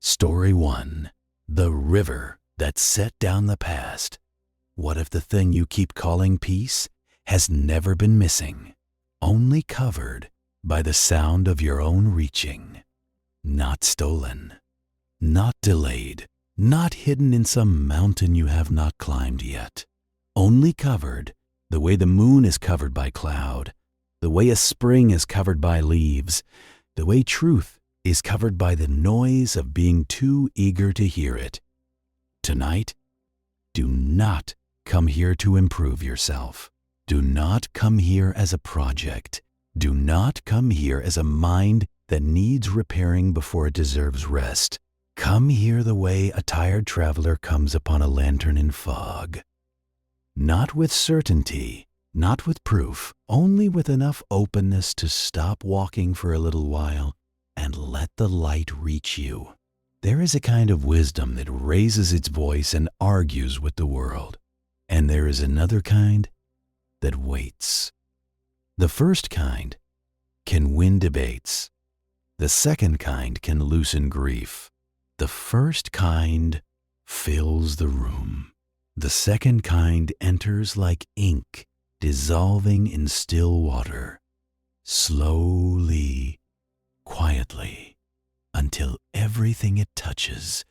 Story 1. The river that set down the past. What if the thing you keep calling peace has never been missing, only covered by the sound of your own reaching? Not stolen, not delayed, not hidden in some mountain you have not climbed yet. Only covered the way the moon is covered by cloud, the way a spring is covered by leaves, the way truth is covered by the noise of being too eager to hear it. Tonight, do not come here to improve yourself. Do not come here as a project. Do not come here as a mind that needs repairing before it deserves rest. Come here the way a tired traveler comes upon a lantern in fog. Not with certainty, not with proof, only with enough openness to stop walking for a little while and let the light reach you. There is a kind of wisdom that raises its voice and argues with the world, and there is another kind that waits. The first kind can win debates. The second kind can loosen grief. The first kind fills the room. The second kind enters like ink dissolving in still water, slowly, quietly, until everything it touches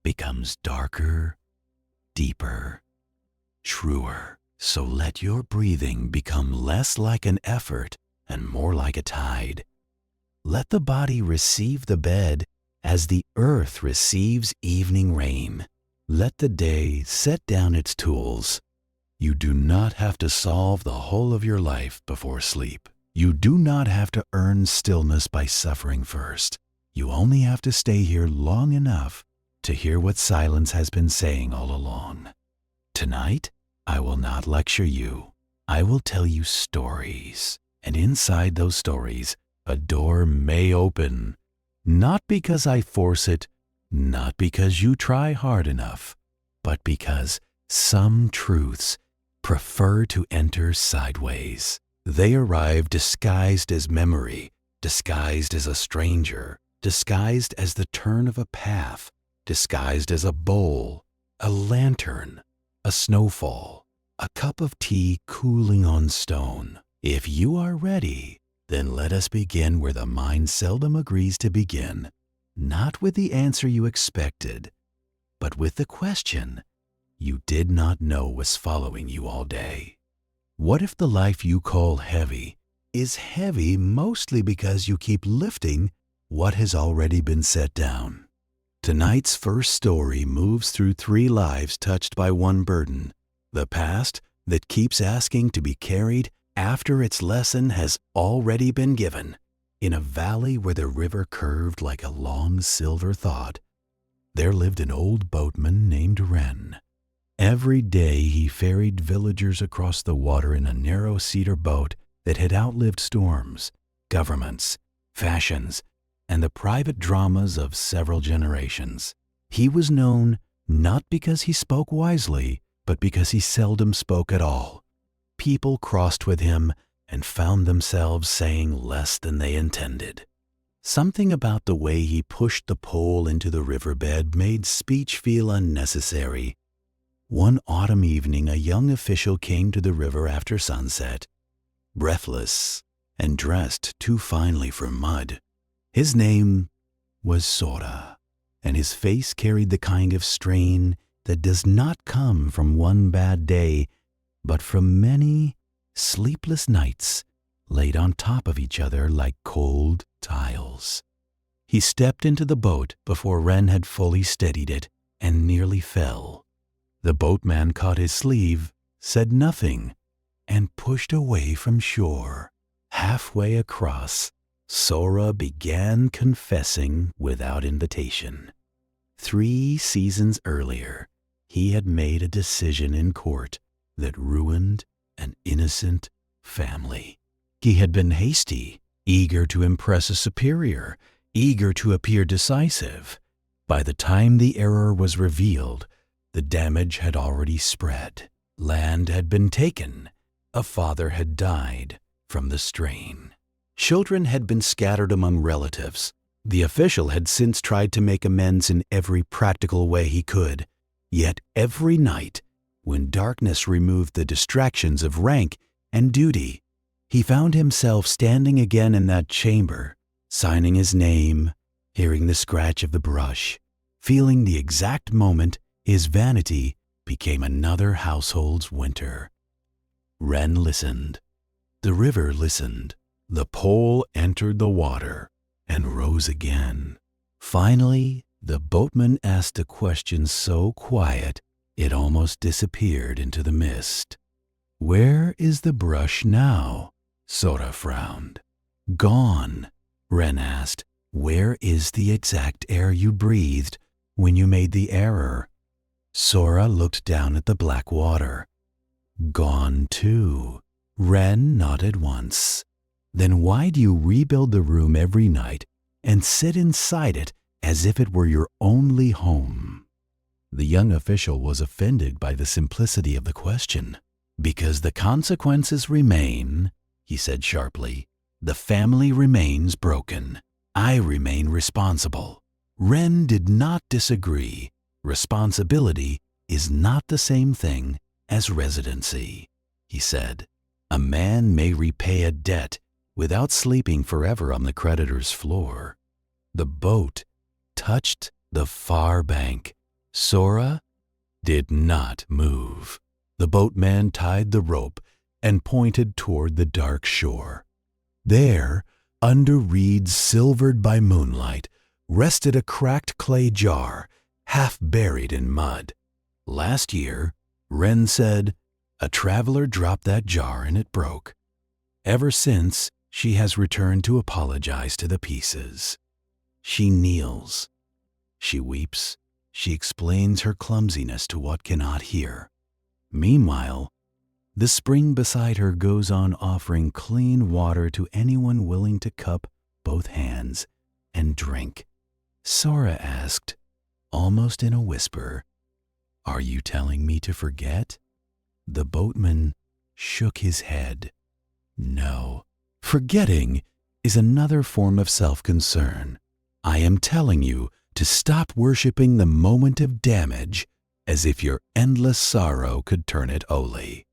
becomes darker, deeper, truer. So let your breathing become less like an effort and more like a tide. Let the body receive the bed as the earth receives evening rain. Let the day set down its tools. You do not have to solve the whole of your life before sleep. You do not have to earn stillness by suffering first. You only have to stay here long enough to hear what silence has been saying all along. Tonight, I will not lecture you. I will tell you stories. And inside those stories, a door may open. Not because I force it, not because you try hard enough, but because some truths prefer to enter sideways. They arrive disguised as memory, disguised as a stranger, disguised as the turn of a path, disguised as a bowl, a lantern, a snowfall, a cup of tea cooling on stone. If you are ready, then let us begin where the mind seldom agrees to begin, not with the answer you expected, but with the question you did not know was following you all day. What if the life you call heavy is heavy mostly because you keep lifting what has already been set down? Tonight's first story moves through 3 lives touched by one burden, the past that keeps asking to be carried after its lesson has already been given. In a valley where the river curved like a long silver thought, there lived an old boatman named Ren. Every day he ferried villagers across the water in a narrow cedar boat that had outlived storms, governments, fashions, and the private dramas of several generations. He was known not because he spoke wisely, but because he seldom spoke at all. People crossed with him and found themselves saying less than they intended. Something about the way he pushed the pole into the riverbed made speech feel unnecessary. One autumn evening, a young official came to the river after sunset, breathless and dressed too finely for mud. His name was Sora, and his face carried the kind of strain that does not come from one bad day, but from many sleepless nights laid on top of each other like cold tiles. He stepped into the boat before Ren had fully steadied it and nearly fell. The boatman caught his sleeve, said nothing, and pushed away from shore. Halfway across, Sora began confessing without invitation. 3 seasons earlier, he had made a decision in court that ruined an innocent family. He had been hasty, eager to impress a superior, eager to appear decisive. By the time the error was revealed, the damage had already spread. Land had been taken. A father had died from the strain. Children had been scattered among relatives. The official had since tried to make amends in every practical way he could, yet every night, when darkness removed the distractions of rank and duty, he found himself standing again in that chamber, signing his name, hearing the scratch of the brush, feeling the exact moment his vanity became another household's winter. Ren listened. The river listened. The pole entered the water and rose again. Finally, the boatman asked a question so quiet it almost disappeared into the mist. "Where is the brush now?" Sora frowned. "Gone." Ren asked, "Where is the exact air you breathed when you made the error?" Sora looked down at the black water. "Gone too." Ren nodded once. "Then why do you rebuild the room every night and sit inside it as if it were your only home?" The young official was offended by the simplicity of the question. "Because the consequences remain," he said sharply. "The family remains broken. I remain responsible." Ren did not disagree. Responsibility is not the same thing as residency, he said. A man may repay a debt without sleeping forever on the creditor's floor. The boat touched the far bank. Sora did not move. The boatman tied the rope and pointed toward the dark shore. There, under reeds silvered by moonlight, rested a cracked clay jar, half buried in mud. Last year, Ren said, a traveler dropped that jar and it broke. Ever since, she has returned to apologize to the pieces. She kneels. She weeps. She explains her clumsiness to what cannot hear. Meanwhile, the spring beside her goes on offering clean water to anyone willing to cup both hands and drink. Sora asked, almost in a whisper, "Are you telling me to forget?" The boatman shook his head. "No, forgetting is another form of self-concern. I am telling you to stop worshiping the moment of damage as if your endless sorrow could turn it holy.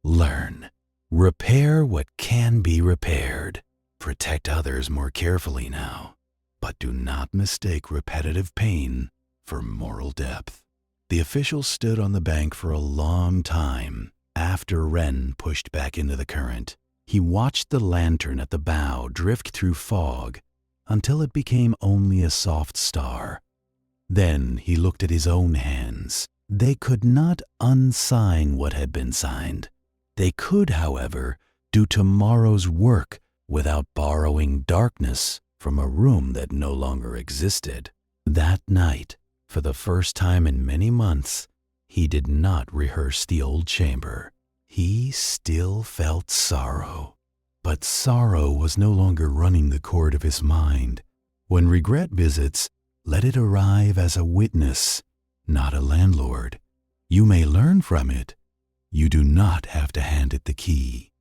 Learn. Repair what can be repaired. Protect others more carefully now, but do not mistake repetitive pain for moral depth." The official stood on the bank for a long time after Ren pushed back into the current. He watched the lantern at the bow drift through fog until it became only a soft star. Then he looked at his own hands. They could not unsign what had been signed. They could, however, do tomorrow's work without borrowing darkness from a room that no longer existed. That night, for the first time in many months, he did not rehearse the old chamber. He still felt sorrow, but sorrow was no longer running the court of his mind. When regret visits, let it arrive as a witness, not a landlord. You may learn from it. You do not have to hand it the key.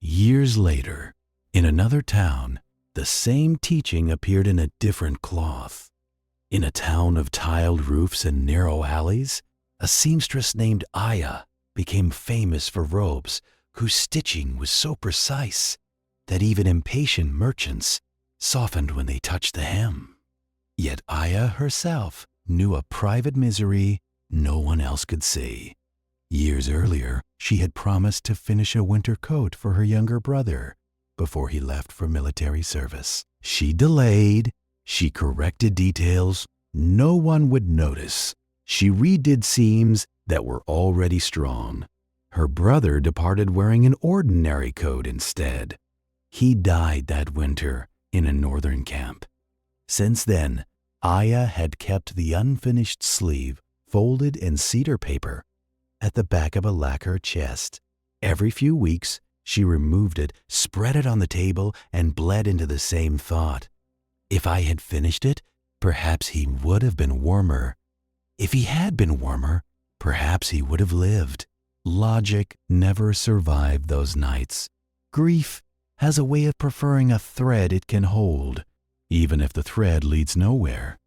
Years later, in another town, the same teaching appeared in a different cloth. In a town of tiled roofs and narrow alleys, a seamstress named Aya became famous for robes whose stitching was so precise that even impatient merchants softened when they touched the hem. Yet Aya herself knew a private misery no one else could see. Years earlier, she had promised to finish a winter coat for her younger brother before he left for military service. She delayed. She corrected details no one would notice. She redid seams that were already strong. Her brother departed wearing an ordinary coat instead. He died that winter in a northern camp. Since then, Aya had kept the unfinished sleeve folded in cedar paper at the back of a lacquer chest. Every few weeks, she removed it, spread it on the table, and bled into the same thought. If I had finished it, perhaps he would have been warmer. If he had been warmer, perhaps he would have lived. Logic never survived those nights. Grief has a way of preferring a thread it can hold. even if the thread leads nowhere.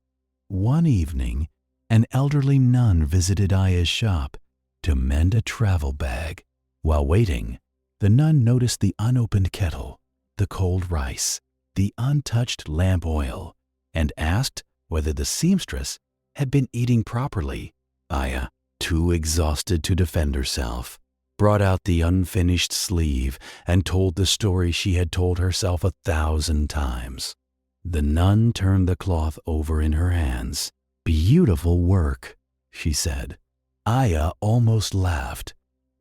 One evening, an elderly nun visited Aya's shop to mend a travel bag. While waiting, the nun noticed the unopened kettle, the cold rice, the untouched lamp oil, and asked whether the seamstress had been eating properly. Aya, too exhausted to defend herself, brought out the unfinished sleeve and told the story she had told herself 1,000 times. The nun turned the cloth over in her hands. "Beautiful work," she said. Aya almost laughed.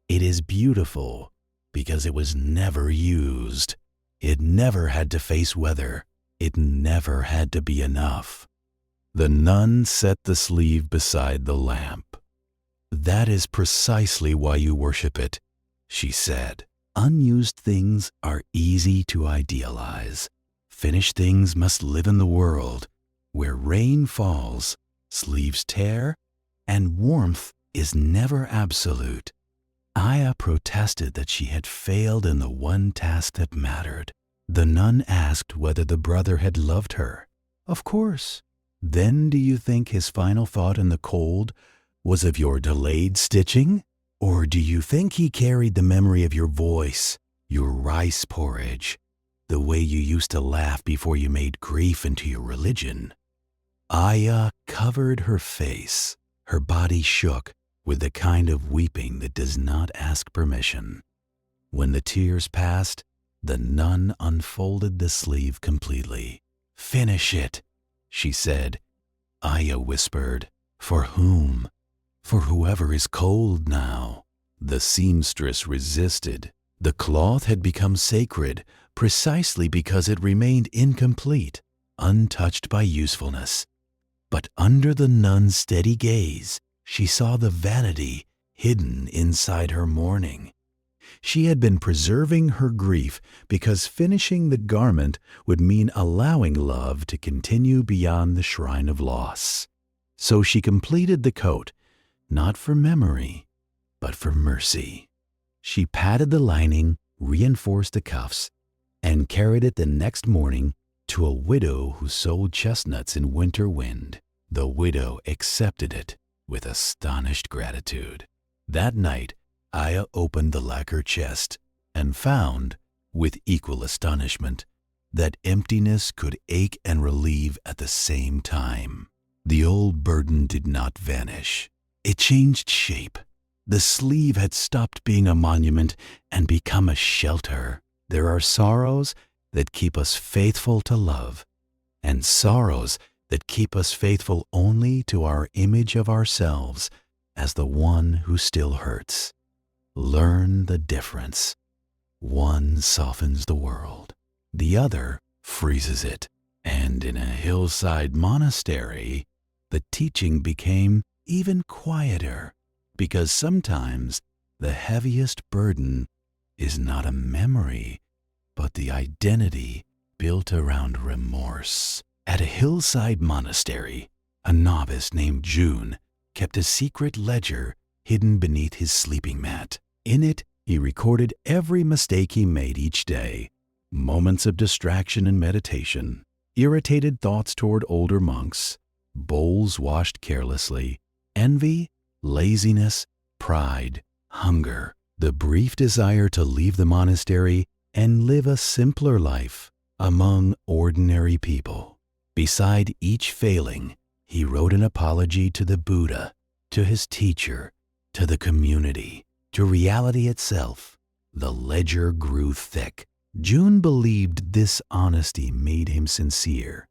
"It is beautiful because it was never used. It never had to face weather. It never had to be enough." The nun set the sleeve beside the lamp. "That is precisely why you worship it," she said. "Unused things are easy to idealize. Finished things must live in the world where rain falls, sleeves tear, and warmth is never absolute." Aya protested that she had failed in the one task that mattered. The nun asked whether the brother had loved her. "Of course." "Then do you think his final thought in the cold was of your delayed stitching? Or do you think he carried the memory of your voice, your rice porridge, the way you used to laugh before you made grief into your religion?" Aya covered her face. Her body shook with the kind of weeping that does not ask permission. When the tears passed, the nun unfolded the sleeve completely. "Finish it," she said. Aya whispered, "For whom?" "For whoever is cold now." The seamstress resisted. The cloth had become sacred precisely because it remained incomplete, untouched by usefulness. But under the nun's steady gaze, she saw the vanity hidden inside her mourning. She had been preserving her grief because finishing the garment would mean allowing love to continue beyond the shrine of loss. So she completed the coat, not for memory, but for mercy. She patted the lining, reinforced the cuffs, and carried it the next morning to a widow who sold chestnuts in winter wind. The widow accepted it with astonished gratitude. That night, Aya opened the lacquer chest and found, with equal astonishment, that emptiness could ache and relieve at the same time. The old burden did not vanish. It changed shape. The sleeve had stopped being a monument and become a shelter. There are sorrows that keep us faithful to love, and sorrows that keep us faithful only to our image of ourselves as the one who still hurts. Learn the difference. One softens the world, the other freezes it. And in a hillside monastery, the teaching became even quieter, because sometimes the heaviest burden is not a memory, but the identity built around remorse. At a hillside monastery, a novice named June kept a secret ledger hidden beneath his sleeping mat. In it, he recorded every mistake he made each day, moments of distraction and meditation, irritated thoughts toward older monks, bowls washed carelessly, envy, laziness, pride, hunger, the brief desire to leave the monastery and live a simpler life among ordinary people. Beside each failing, he wrote an apology to the Buddha, to his teacher, to the community, to reality itself. The ledger grew thick. June believed this honesty made him sincere.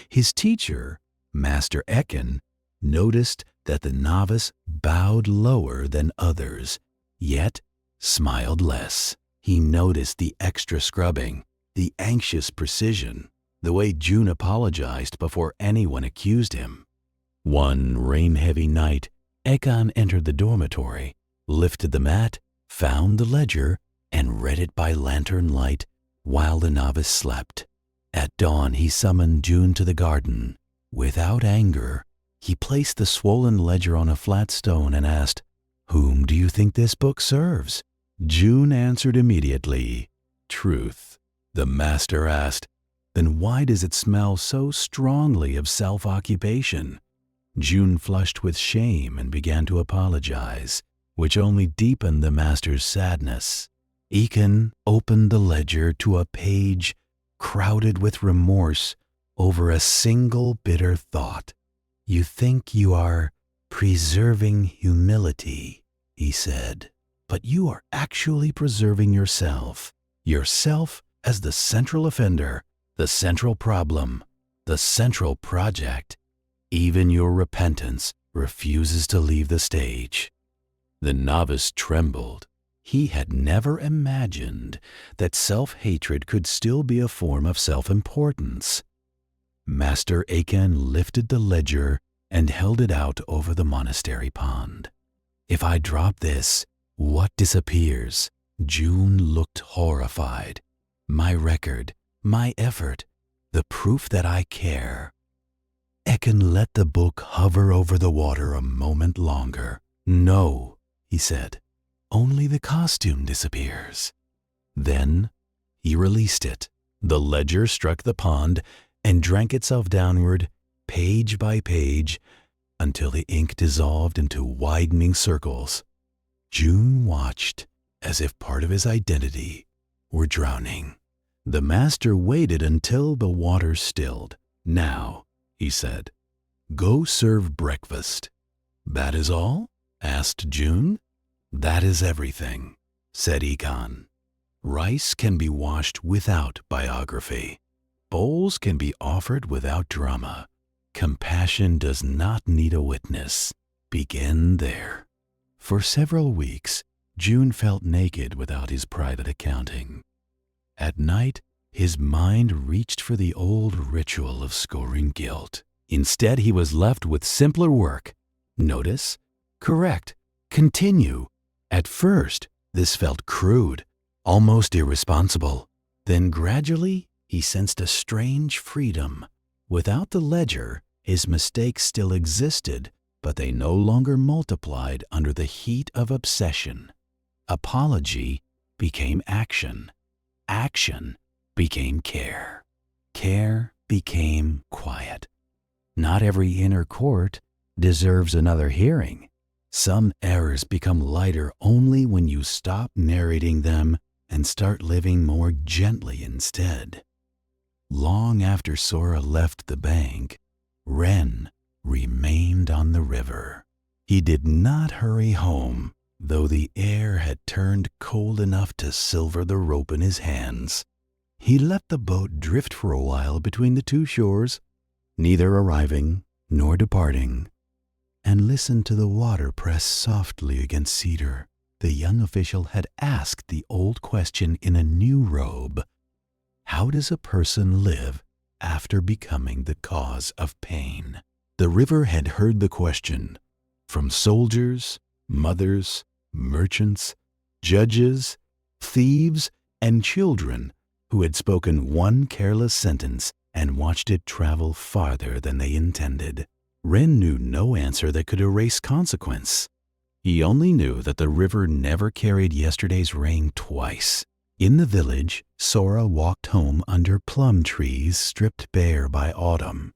His teacher, Master Ekin, noticed that the novice bowed lower than others, yet smiled less. He noticed the extra scrubbing, the anxious precision, the way June apologized before anyone accused him. One rain-heavy night, Ekin entered the dormitory, lifted the mat, found the ledger, and read it by lantern light while the novice slept. At dawn, he summoned June to the garden. Without anger, he placed the swollen ledger on a flat stone and asked, "Whom do you think this book serves?" June answered immediately, "Truth." The master asked, Then why does it smell so strongly of self-occupation? June flushed with shame and began to apologize, which only deepened the master's sadness. Ekin opened the ledger to a page crowded with remorse over a single bitter thought. "You think you are preserving humility," he said, "but you are actually preserving yourself. Yourself as the central offender, the central problem, the central project. Even your repentance refuses to leave the stage." The novice trembled. He had never imagined that self-hatred could still be a form of self-importance. Master Aken lifted the ledger and held it out over the monastery pond. "If I drop this, what disappears?" June looked horrified. "My record, my effort, the proof that I care." Ekin let the book hover over the water a moment longer. "No," he said, "only the costume disappears." Then he released it. The ledger struck the pond and drank itself downward, page by page, until the ink dissolved into widening circles. June watched as if part of his identity were drowning. The master waited until the water stilled. "Now," he said, "go serve breakfast." "That is all?" asked June. "That is everything," said Ekan. "Rice can be washed without biography. Bowls can be offered without drama. Compassion does not need a witness. Begin there." For several weeks, June felt naked without his private accounting. At night, his mind reached for the old ritual of scoring guilt. Instead, he was left with simpler work. Notice, correct, continue. At first, this felt crude, almost irresponsible. Then gradually, he sensed a strange freedom. Without the ledger, his mistakes still existed, but they no longer multiplied under the heat of obsession. Apology became action. Action became care. Care became quiet. Not every inner court deserves another hearing. Some errors become lighter only when you stop narrating them and start living more gently instead. Long after Sora left the bank, Ren remained on the river. He did not hurry home, though the air had turned cold enough to silver the rope in his hands. He let the boat drift for a while between the two shores, neither arriving nor departing, and listened to the water press softly against cedar. The young official had asked the old question in a new robe. How does a person live after becoming the cause of pain? The river had heard the question from soldiers, mothers, merchants, judges, thieves, and children who had spoken one careless sentence and watched it travel farther than they intended. Ren knew no answer that could erase consequence. He only knew that the river never carried yesterday's rain twice. In the village, Sora walked home under plum trees stripped bare by autumn.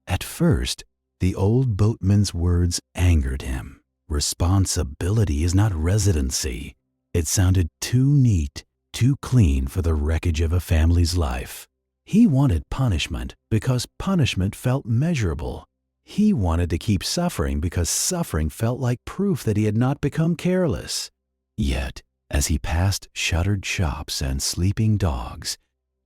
At first, the old boatman's words angered him. Responsibility is not residency. It sounded too neat, too clean for the wreckage of a family's life. He wanted punishment because punishment felt measurable. He wanted to keep suffering because suffering felt like proof that he had not become careless. Yet, as he passed shuttered shops and sleeping dogs,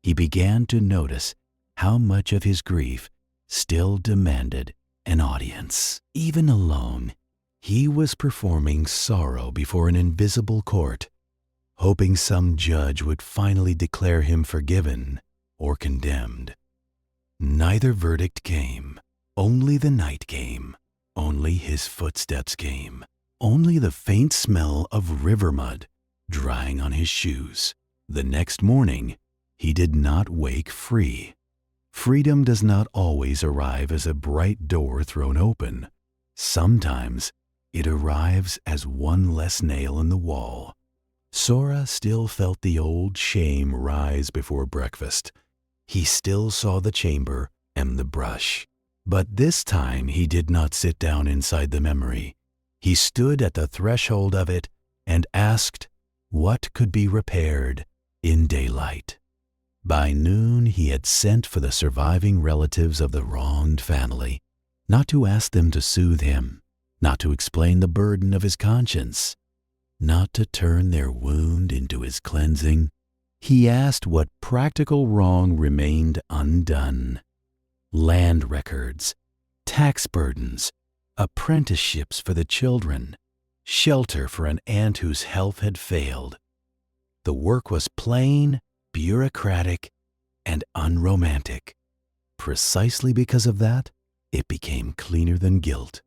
he began to notice how much of his grief still demanded an audience. Even alone, he was performing sorrow before an invisible court, hoping some judge would finally declare him forgiven or condemned. Neither verdict came. Only the night came. Only his footsteps came. Only the faint smell of river mud drying on his shoes. The next morning, he did not wake free. Freedom does not always arrive as a bright door thrown open. Sometimes it arrives as one less nail in the wall. Sora still felt the old shame rise before breakfast. He still saw the chamber and the brush. But this time he did not sit down inside the memory. He stood at the threshold of it and asked what could be repaired in daylight. By noon he had sent for the surviving relatives of the wronged family, not to ask them to soothe him, not to explain the burden of his conscience, not to turn their wound into his cleansing. He asked what practical wrong remained undone. Land records, tax burdens, apprenticeships for the children, shelter for an aunt whose health had failed. The work was plain, bureaucratic, and unromantic. Precisely because of that, it became cleaner than guilt.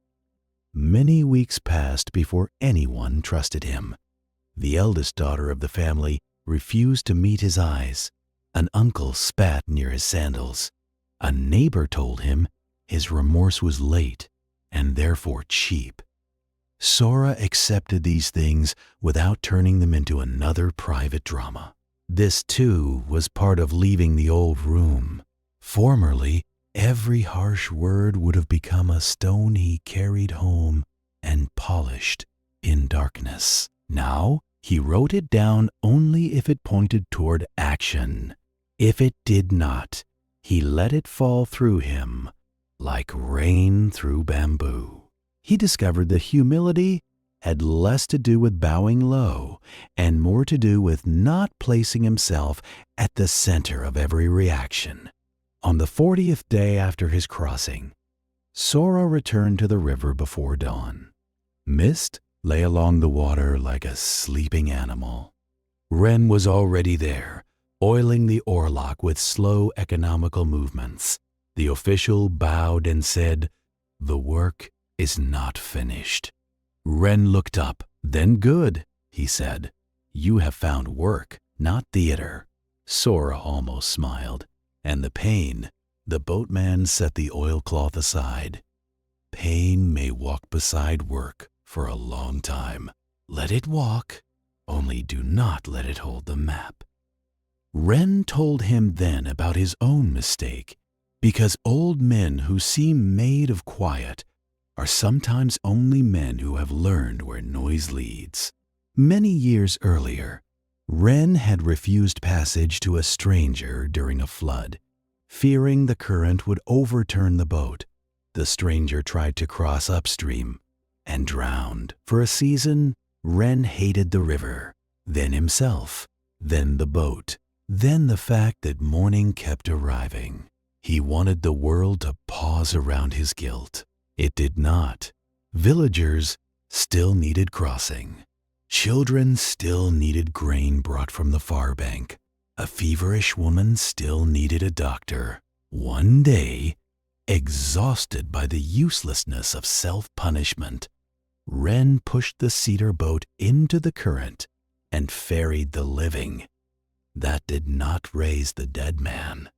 Many weeks passed before anyone trusted him. The eldest daughter of the family refused to meet his eyes. An uncle spat near his sandals. A neighbor told him his remorse was late and therefore cheap. Sora accepted these things without turning them into another private drama. This, too, was part of leaving the old room. Formerly, every harsh word would have become a stone he carried home and polished in darkness. Now, he wrote it down only if it pointed toward action. If it did not, he let it fall through him like rain through bamboo. He discovered that humility had less to do with bowing low and more to do with not placing himself at the center of every reaction. On the 40th day after his crossing, Sora returned to the river before dawn. Mist lay along the water like a sleeping animal. Ren was already there, oiling the oarlock with slow economical movements. The official bowed and said, "The work is not finished." Ren looked up. "Then good," he said. "You have found work, not theater." Sora almost smiled. "And the pain," the boatman set the oilcloth aside. "Pain may walk beside work for a long time. Let it walk, only do not let it hold the map." Ren told him then about his own mistake, because old men who seem made of quiet are sometimes only men who have learned where noise leads. Many years earlier, Ren had refused passage to a stranger during a flood. Fearing the current would overturn the boat, the stranger tried to cross upstream and drowned. For a season, Ren hated the river, then himself, then the boat, then the fact that morning kept arriving. He wanted the world to pause around his guilt. It did not. Villagers still needed crossing. Children still needed grain brought from the far bank. A feverish woman still needed a doctor. One day, exhausted by the uselessness of self-punishment, Ren pushed the cedar boat into the current and ferried the living. That did not raise the dead man.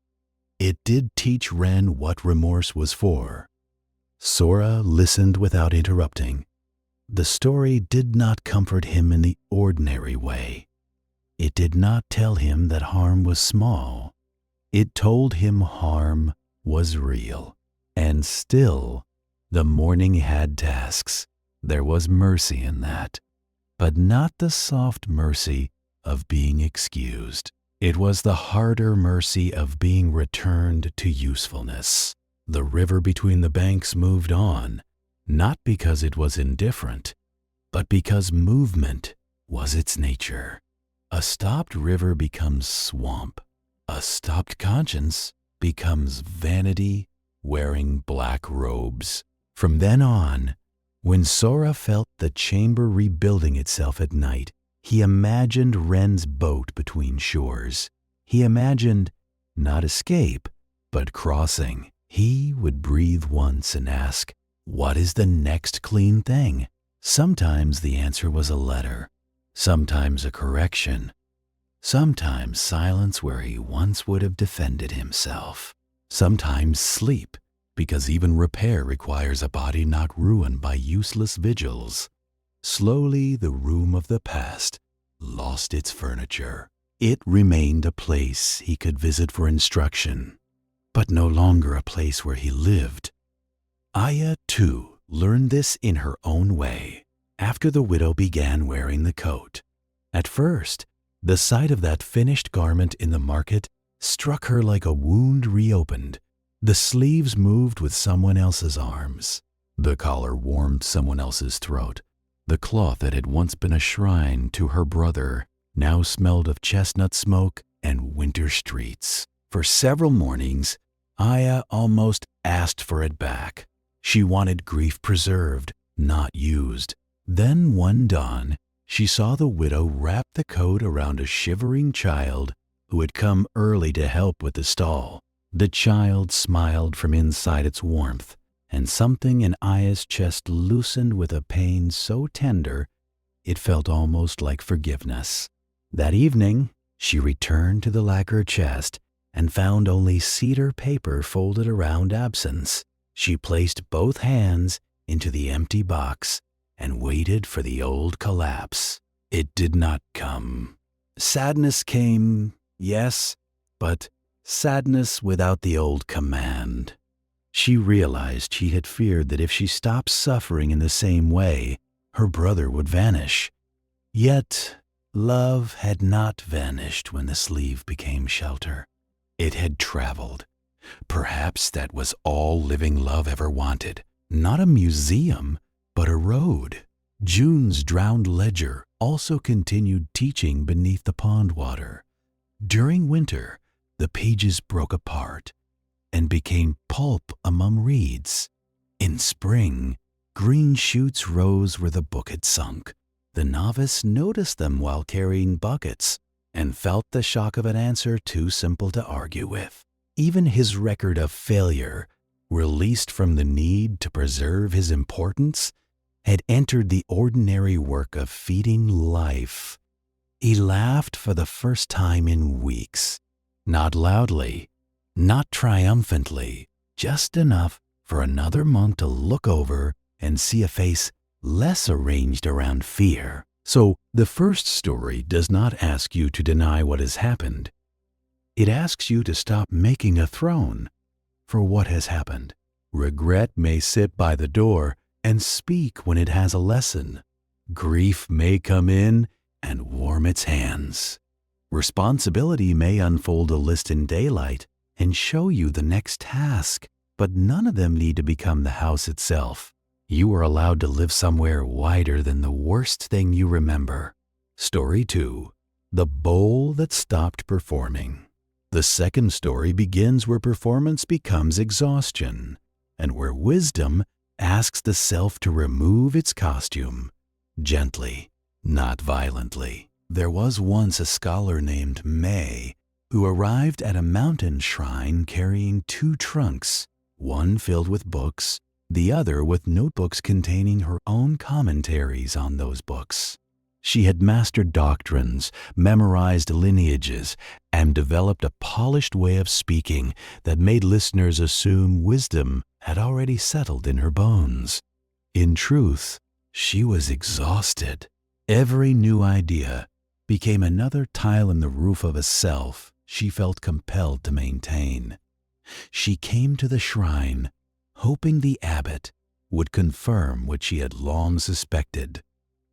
It did teach Ren what remorse was for. Sora listened without interrupting. The story did not comfort him in the ordinary way. It did not tell him that harm was small. It told him harm was real. And still, the morning had tasks. There was mercy in that, but not the soft mercy of being excused. It was the harder mercy of being returned to usefulness. The river between the banks moved on, not because it was indifferent, but because movement was its nature. A stopped river becomes swamp. A stopped conscience becomes vanity wearing black robes. From then on, when Sora felt the chamber rebuilding itself at night, he imagined Ren's boat between shores. He imagined not escape, but crossing. He would breathe once and ask, "What is the next clean thing?" Sometimes the answer was a letter, sometimes a correction, sometimes silence where he once would have defended himself, sometimes sleep, because even repair requires a body not ruined by useless vigils. Slowly the room of the past lost its furniture. It remained a place he could visit for instruction, but no longer a place where he lived. Aya, too, learned this in her own way after the widow began wearing the coat. At first, the sight of that finished garment in the market struck her like a wound reopened. The sleeves moved with someone else's arms. The collar warmed someone else's throat. The cloth that had once been a shrine to her brother now smelled of chestnut smoke and winter streets. For several mornings, Aya almost asked for it back. She wanted grief preserved, not used. Then one dawn, she saw the widow wrap the coat around a shivering child who had come early to help with the stall. The child smiled from inside its warmth, and something in Aya's chest loosened with a pain so tender it felt almost like forgiveness. That evening, she returned to the lacquer chest and found only cedar paper folded around absence. She placed both hands into the empty box and waited for the old collapse. It did not come. Sadness came, yes, but sadness without the old command. She realized she had feared that if she stopped suffering in the same way, her brother would vanish. Yet, love had not vanished when the sleeve became shelter. It had traveled. Perhaps that was all living love ever wanted. Not a museum, but a road. June's drowned ledger also continued teaching beneath the pond water. During winter, the pages broke apart and became pulp among reeds. In spring, green shoots rose where the book had sunk. The novice noticed them while carrying buckets and felt the shock of an answer too simple to argue with. Even his record of failure, released from the need to preserve his importance, had entered the ordinary work of feeding life. He laughed for the first time in weeks. Not loudly, not triumphantly, just enough for another monk to look over and see a face less arranged around fear. So the first story does not ask you to deny what has happened. It asks you to stop making a throne for what has happened. Regret may sit by the door and speak when it has a lesson. Grief may come in and warm its hands. Responsibility may unfold a list in daylight and show you the next task, but none of them need to become the house itself. You are allowed to live somewhere wider than the worst thing you remember. Story 2. The Bowl That Stopped Performing. The second story begins where performance becomes exhaustion, and where wisdom asks the self to remove its costume, gently, not violently. There was once a scholar named May who arrived at a mountain shrine carrying 2 trunks, one filled with books, the other with notebooks containing her own commentaries on those books. She had mastered doctrines, memorized lineages, and developed a polished way of speaking that made listeners assume wisdom had already settled in her bones. In truth, she was exhausted. Every new idea became another tile in the roof of a self she felt compelled to maintain. She came to the shrine, hoping the abbot would confirm what she had long suspected,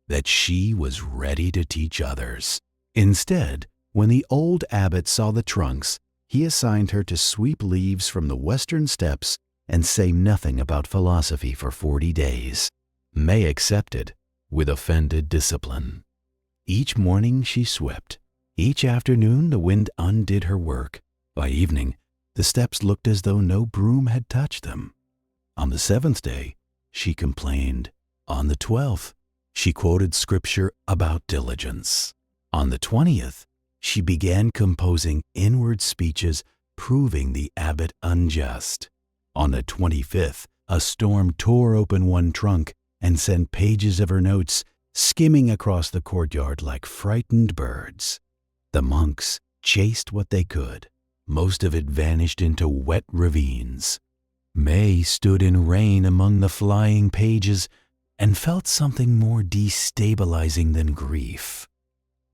that she was ready to teach others. Instead, when the old abbot saw the trunks, he assigned her to sweep leaves from the western steps and say nothing about philosophy for 40 days. May accepted, with offended discipline. Each morning she swept. Each afternoon the wind undid her work. By evening, the steps looked as though no broom had touched them. On the 7th day, she complained. On the 12th, she quoted scripture about diligence. On the 20th, she began composing inward speeches proving the abbot unjust. On the 25th, a storm tore open one trunk and sent pages of her notes skimming across the courtyard like frightened birds. The monks chased what they could. Most of it vanished into wet ravines. May stood in rain among the flying pages and felt something more destabilizing than grief.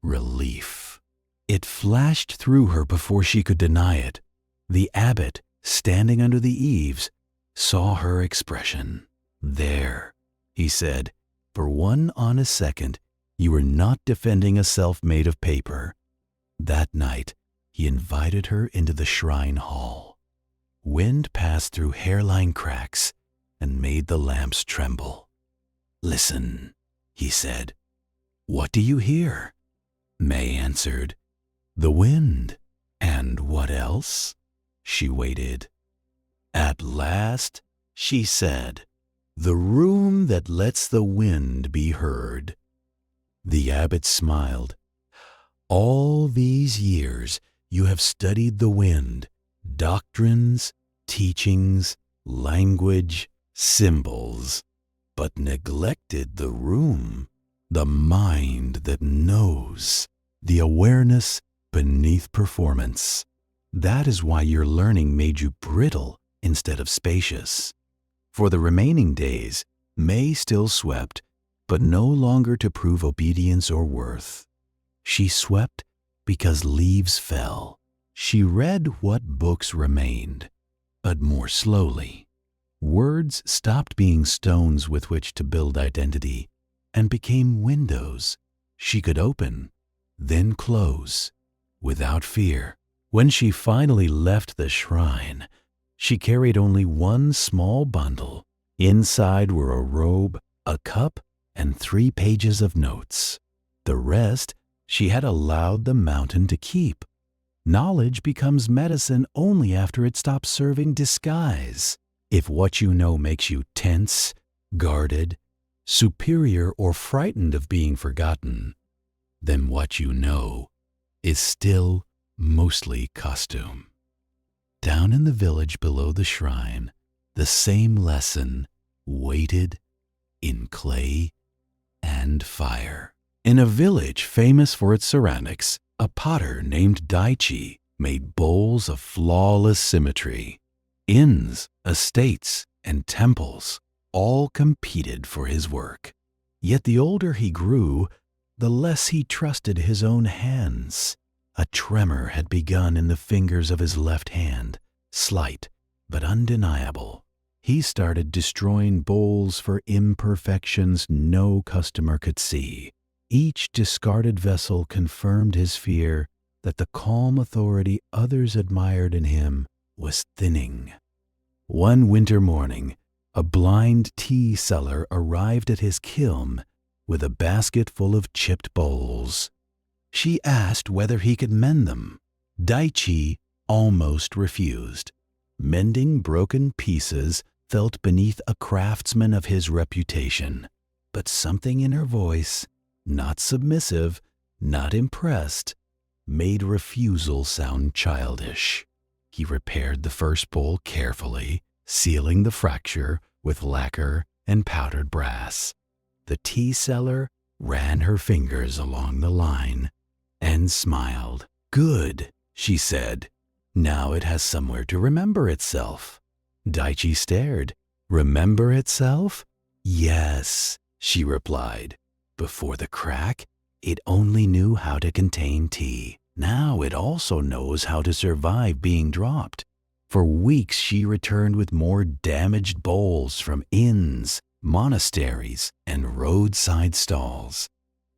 Relief. It flashed through her before she could deny it. The abbot, standing under the eaves, saw her expression. "There," he said, "for one honest second, you were not defending a self made of paper." That night, he invited her into the shrine hall. Wind passed through hairline cracks and made the lamps tremble. "Listen," he said. "What do you hear?" May answered, "The wind." "And what else?" She waited. At last, she said, "The room that lets the wind be heard." The abbot smiled. "All these years you have studied the wind, doctrines, teachings, language, symbols, but neglected the room, the mind that knows, the awareness beneath performance. That is why your learning made you brittle instead of spacious." For the remaining days, May still swept, but no longer to prove obedience or worth. She swept because leaves fell. She read what books remained, but more slowly. Words stopped being stones with which to build identity and became windows she could open, then close, without fear. When she finally left the shrine, she carried only one small bundle. Inside were a robe, a cup, and 3 pages of notes. The rest she had allowed the mountain to keep. Knowledge becomes medicine only after it stops serving disguise. If what you know makes you tense, guarded, superior, or frightened of being forgotten, then what you know is still mostly costume. Down in the village below the shrine, the same lesson waited in clay and fire. In a village famous for its ceramics, a potter named Daichi made bowls of flawless symmetry. Inns, estates, and temples all competed for his work. Yet the older he grew, the less he trusted his own hands. A tremor had begun in the fingers of his left hand, slight but undeniable. He started destroying bowls for imperfections no customer could see. Each discarded vessel confirmed his fear that the calm authority others admired in him was thinning. One winter morning, a blind tea seller arrived at his kiln with a basket full of chipped bowls. She asked whether he could mend them. Daichi almost refused. Mending broken pieces felt beneath a craftsman of his reputation, but something in her voice, not submissive, not impressed, made refusal sound childish. He repaired the first bowl carefully, sealing the fracture with lacquer and powdered brass. The tea seller ran her fingers along the line and smiled. "Good," she said. "Now it has somewhere to remember itself." Daichi stared. "Remember itself?" "Yes," she replied. Before the crack, it only knew how to contain tea. Now it also knows how to survive being dropped. For weeks she returned with more damaged bowls from inns, monasteries, and roadside stalls.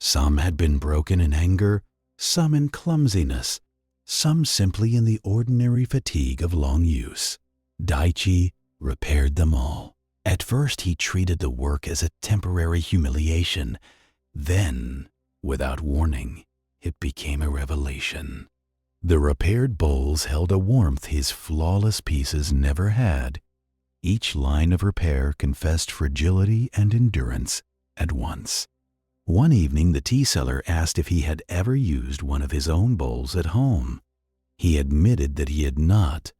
Some had been broken in anger, some in clumsiness, some simply in the ordinary fatigue of long use. Daichi repaired them all. At first he treated the work as a temporary humiliation. Then, without warning, it became a revelation. The repaired bowls held a warmth his flawless pieces never had. Each line of repair confessed fragility and endurance at once. One evening the tea seller asked if he had ever used one of his own bowls at home. He admitted that he had not.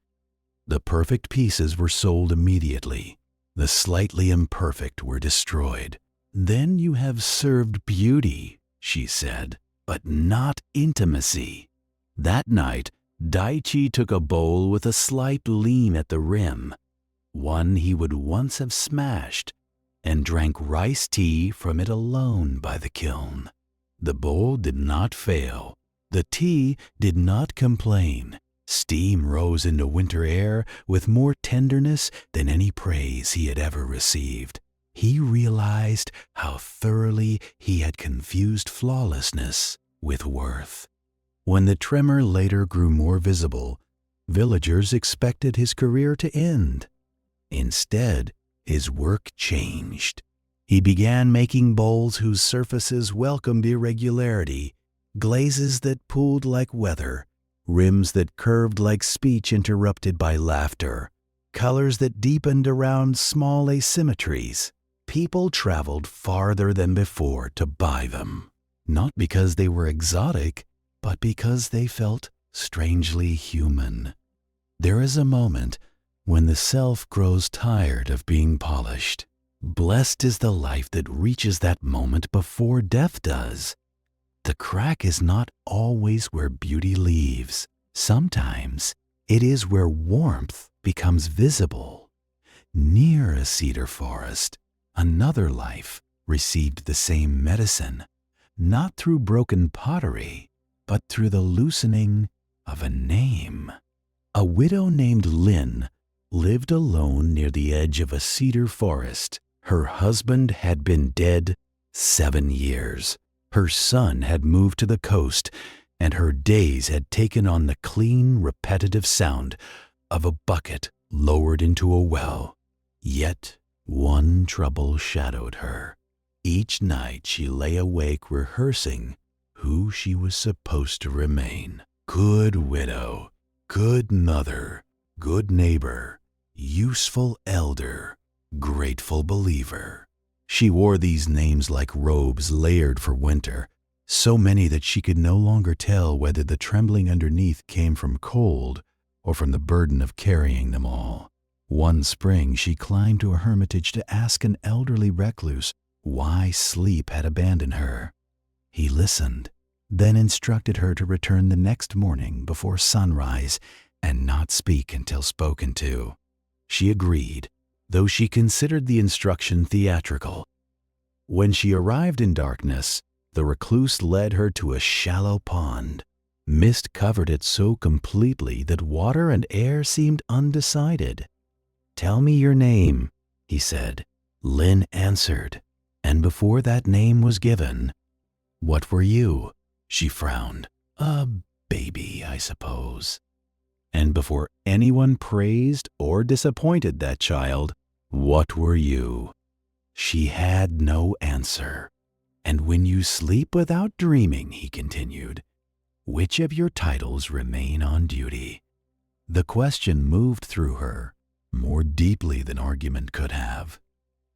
The perfect pieces were sold immediately. The slightly imperfect were destroyed. "Then you have served beauty," she said, "but not intimacy." That night, Daichi took a bowl with a slight lean at the rim, one he would once have smashed, and drank rice tea from it alone by the kiln. The bowl did not fail. The tea did not complain. Steam rose into winter air with more tenderness than any praise he had ever received. He realized how thoroughly he had confused flawlessness with worth. When the tremor later grew more visible, villagers expected his career to end. Instead, his work changed. He began making bowls whose surfaces welcomed irregularity, glazes that pooled like weather, rims that curved like speech interrupted by laughter, colors that deepened around small asymmetries. People traveled farther than before to buy them, not because they were exotic, but because they felt strangely human. There is a moment when the self grows tired of being polished. Blessed is the life that reaches that moment before death does. The crack is not always where beauty leaves. Sometimes it is where warmth becomes visible. Near a cedar forest, another life received the same medicine, not through broken pottery, but through the loosening of a name. A widow named Lynn lived alone near the edge of a cedar forest. Her husband had been dead 7 years. Her son had moved to the coast, and her days had taken on the clean, repetitive sound of a bucket lowered into a well. Yet one trouble shadowed her. Each night she lay awake rehearsing who she was supposed to remain. Good widow, good mother, good neighbor, useful elder, grateful believer. She wore these names like robes layered for winter, so many that she could no longer tell whether the trembling underneath came from cold or from the burden of carrying them all. One spring she climbed to a hermitage to ask an elderly recluse why sleep had abandoned her. He listened, then instructed her to return the next morning before sunrise and not speak until spoken to. She agreed, though she considered the instruction theatrical. When she arrived in darkness, the recluse led her to a shallow pond. Mist covered it so completely that water and air seemed undecided. "Tell me your name," he said. Lynn answered, and before that name was given, "What were you?" She frowned. "A baby, I suppose." And before anyone praised or disappointed that child, "What were you?" She had no answer. "And when you sleep without dreaming," he continued, "which of your titles remain on duty?" The question moved through her more deeply than argument could have.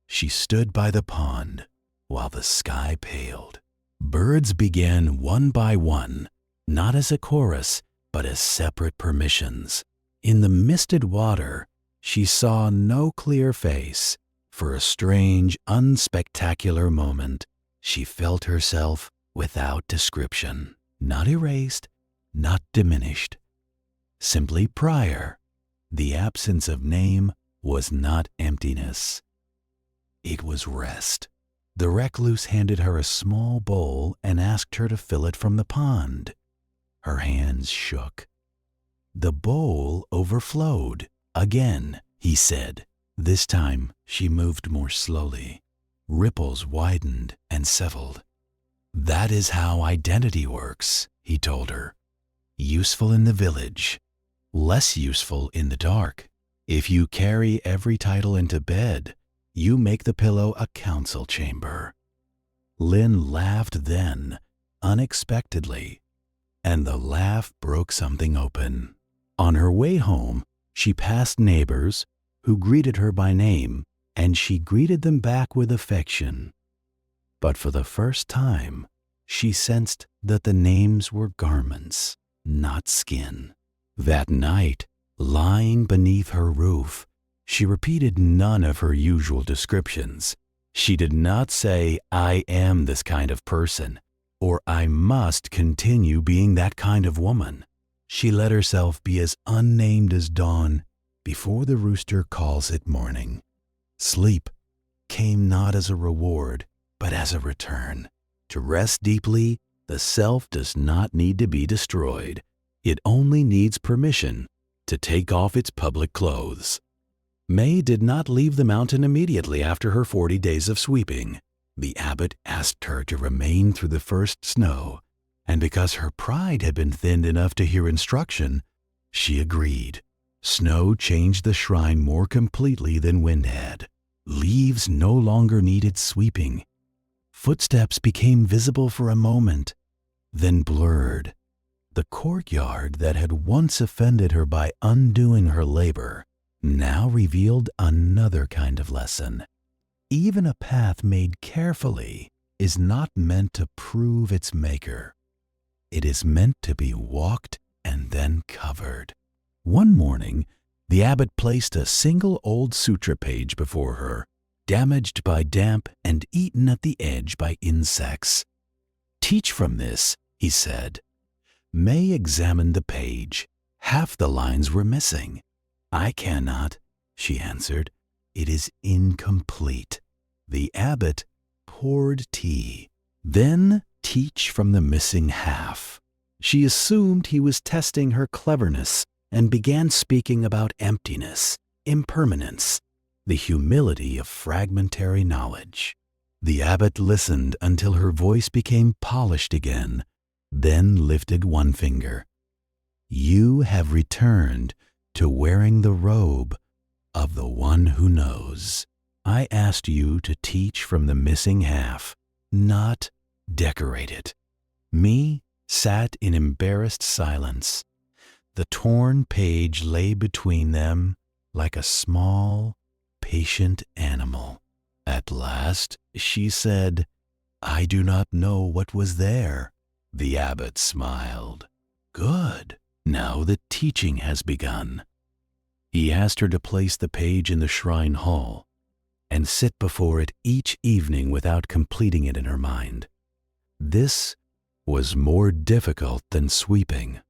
She stood by the pond while the sky paled. Birds began one by one, not as a chorus, but as separate permissions. In the misted water, she saw no clear face. For a strange, unspectacular moment, she felt herself without description, not erased, not diminished, simply prior. The absence of name was not emptiness. It was rest. The recluse handed her a small bowl and asked her to fill it from the pond. Her hands shook. The bowl overflowed. "Again," he said. This time she moved more slowly. Ripples widened and settled. "That is how identity works," he told her. "Useful in the village, less useful in the dark. If you carry every title into bed, you make the pillow a council chamber." Lynn laughed then, unexpectedly, and the laugh broke something open. On her way home, she passed neighbors who greeted her by name, and she greeted them back with affection. But for the first time, she sensed that the names were garments, not skin. That night, lying beneath her roof, she repeated none of her usual descriptions. She did not say, "I am this kind of person," or "I must continue being that kind of woman." She let herself be as unnamed as dawn before the rooster calls it morning. Sleep came not as a reward, but as a return. To rest deeply, The self does not need to be destroyed. It only needs permission to take off its public clothes. May did not leave the mountain immediately after her 40 days of sweeping. The abbot asked her to remain through the first snow, and because her pride had been thinned enough to hear instruction, she agreed. Snow changed the shrine more completely than wind had. Leaves no longer needed sweeping. Footsteps became visible for a moment, then blurred. The courtyard that had once offended her by undoing her labor now revealed another kind of lesson. Even a path made carefully is not meant to prove its maker. It is meant to be walked and then covered. One morning, the abbot placed a single old sutra page before her, damaged by damp and eaten at the edge by insects. "Teach from this," he said. May examined the page. Half the lines were missing. "I cannot," she answered. "It is incomplete." The abbot poured tea. "Then teach from the missing half." She assumed he was testing her cleverness and began speaking about emptiness, impermanence, the humility of fragmentary knowledge. The abbot listened until her voice became polished again, then lifted one finger. "You have returned to wearing the robe of the one who knows. I asked you to teach from the missing half, not decorate it." Me sat in embarrassed silence. The torn page lay between them like a small, patient animal. At last she said, "I do not know what was there." The abbot smiled. "Good. Now the teaching has begun." He asked her to place the page in the shrine hall and sit before it each evening without completing it in her mind. This was more difficult than sweeping.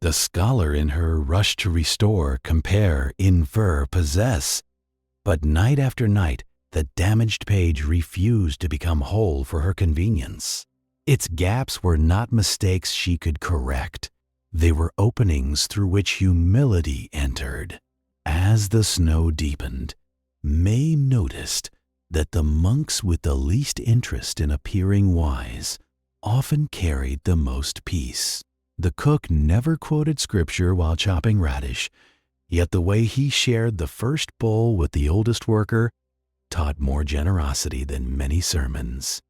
The scholar in her rushed to restore, compare, infer, possess. But night after night, the damaged page refused to become whole for her convenience. Its gaps were not mistakes she could correct. They were openings through which humility entered. As the snow deepened, May noticed that the monks with the least interest in appearing wise often carried the most peace. The cook never quoted scripture while chopping radish, yet the way he shared the first bowl with the oldest worker taught more generosity than many sermons.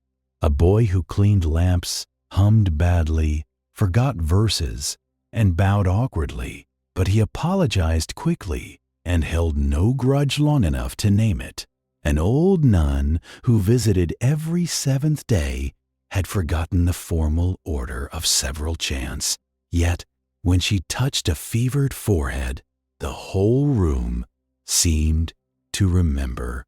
A boy who cleaned lamps hummed badly, forgot verses, and bowed awkwardly, but he apologized quickly and held no grudge long enough to name it. An old nun who visited every seventh day had forgotten the formal order of several chants, yet when she touched a fevered forehead, the whole room seemed to remember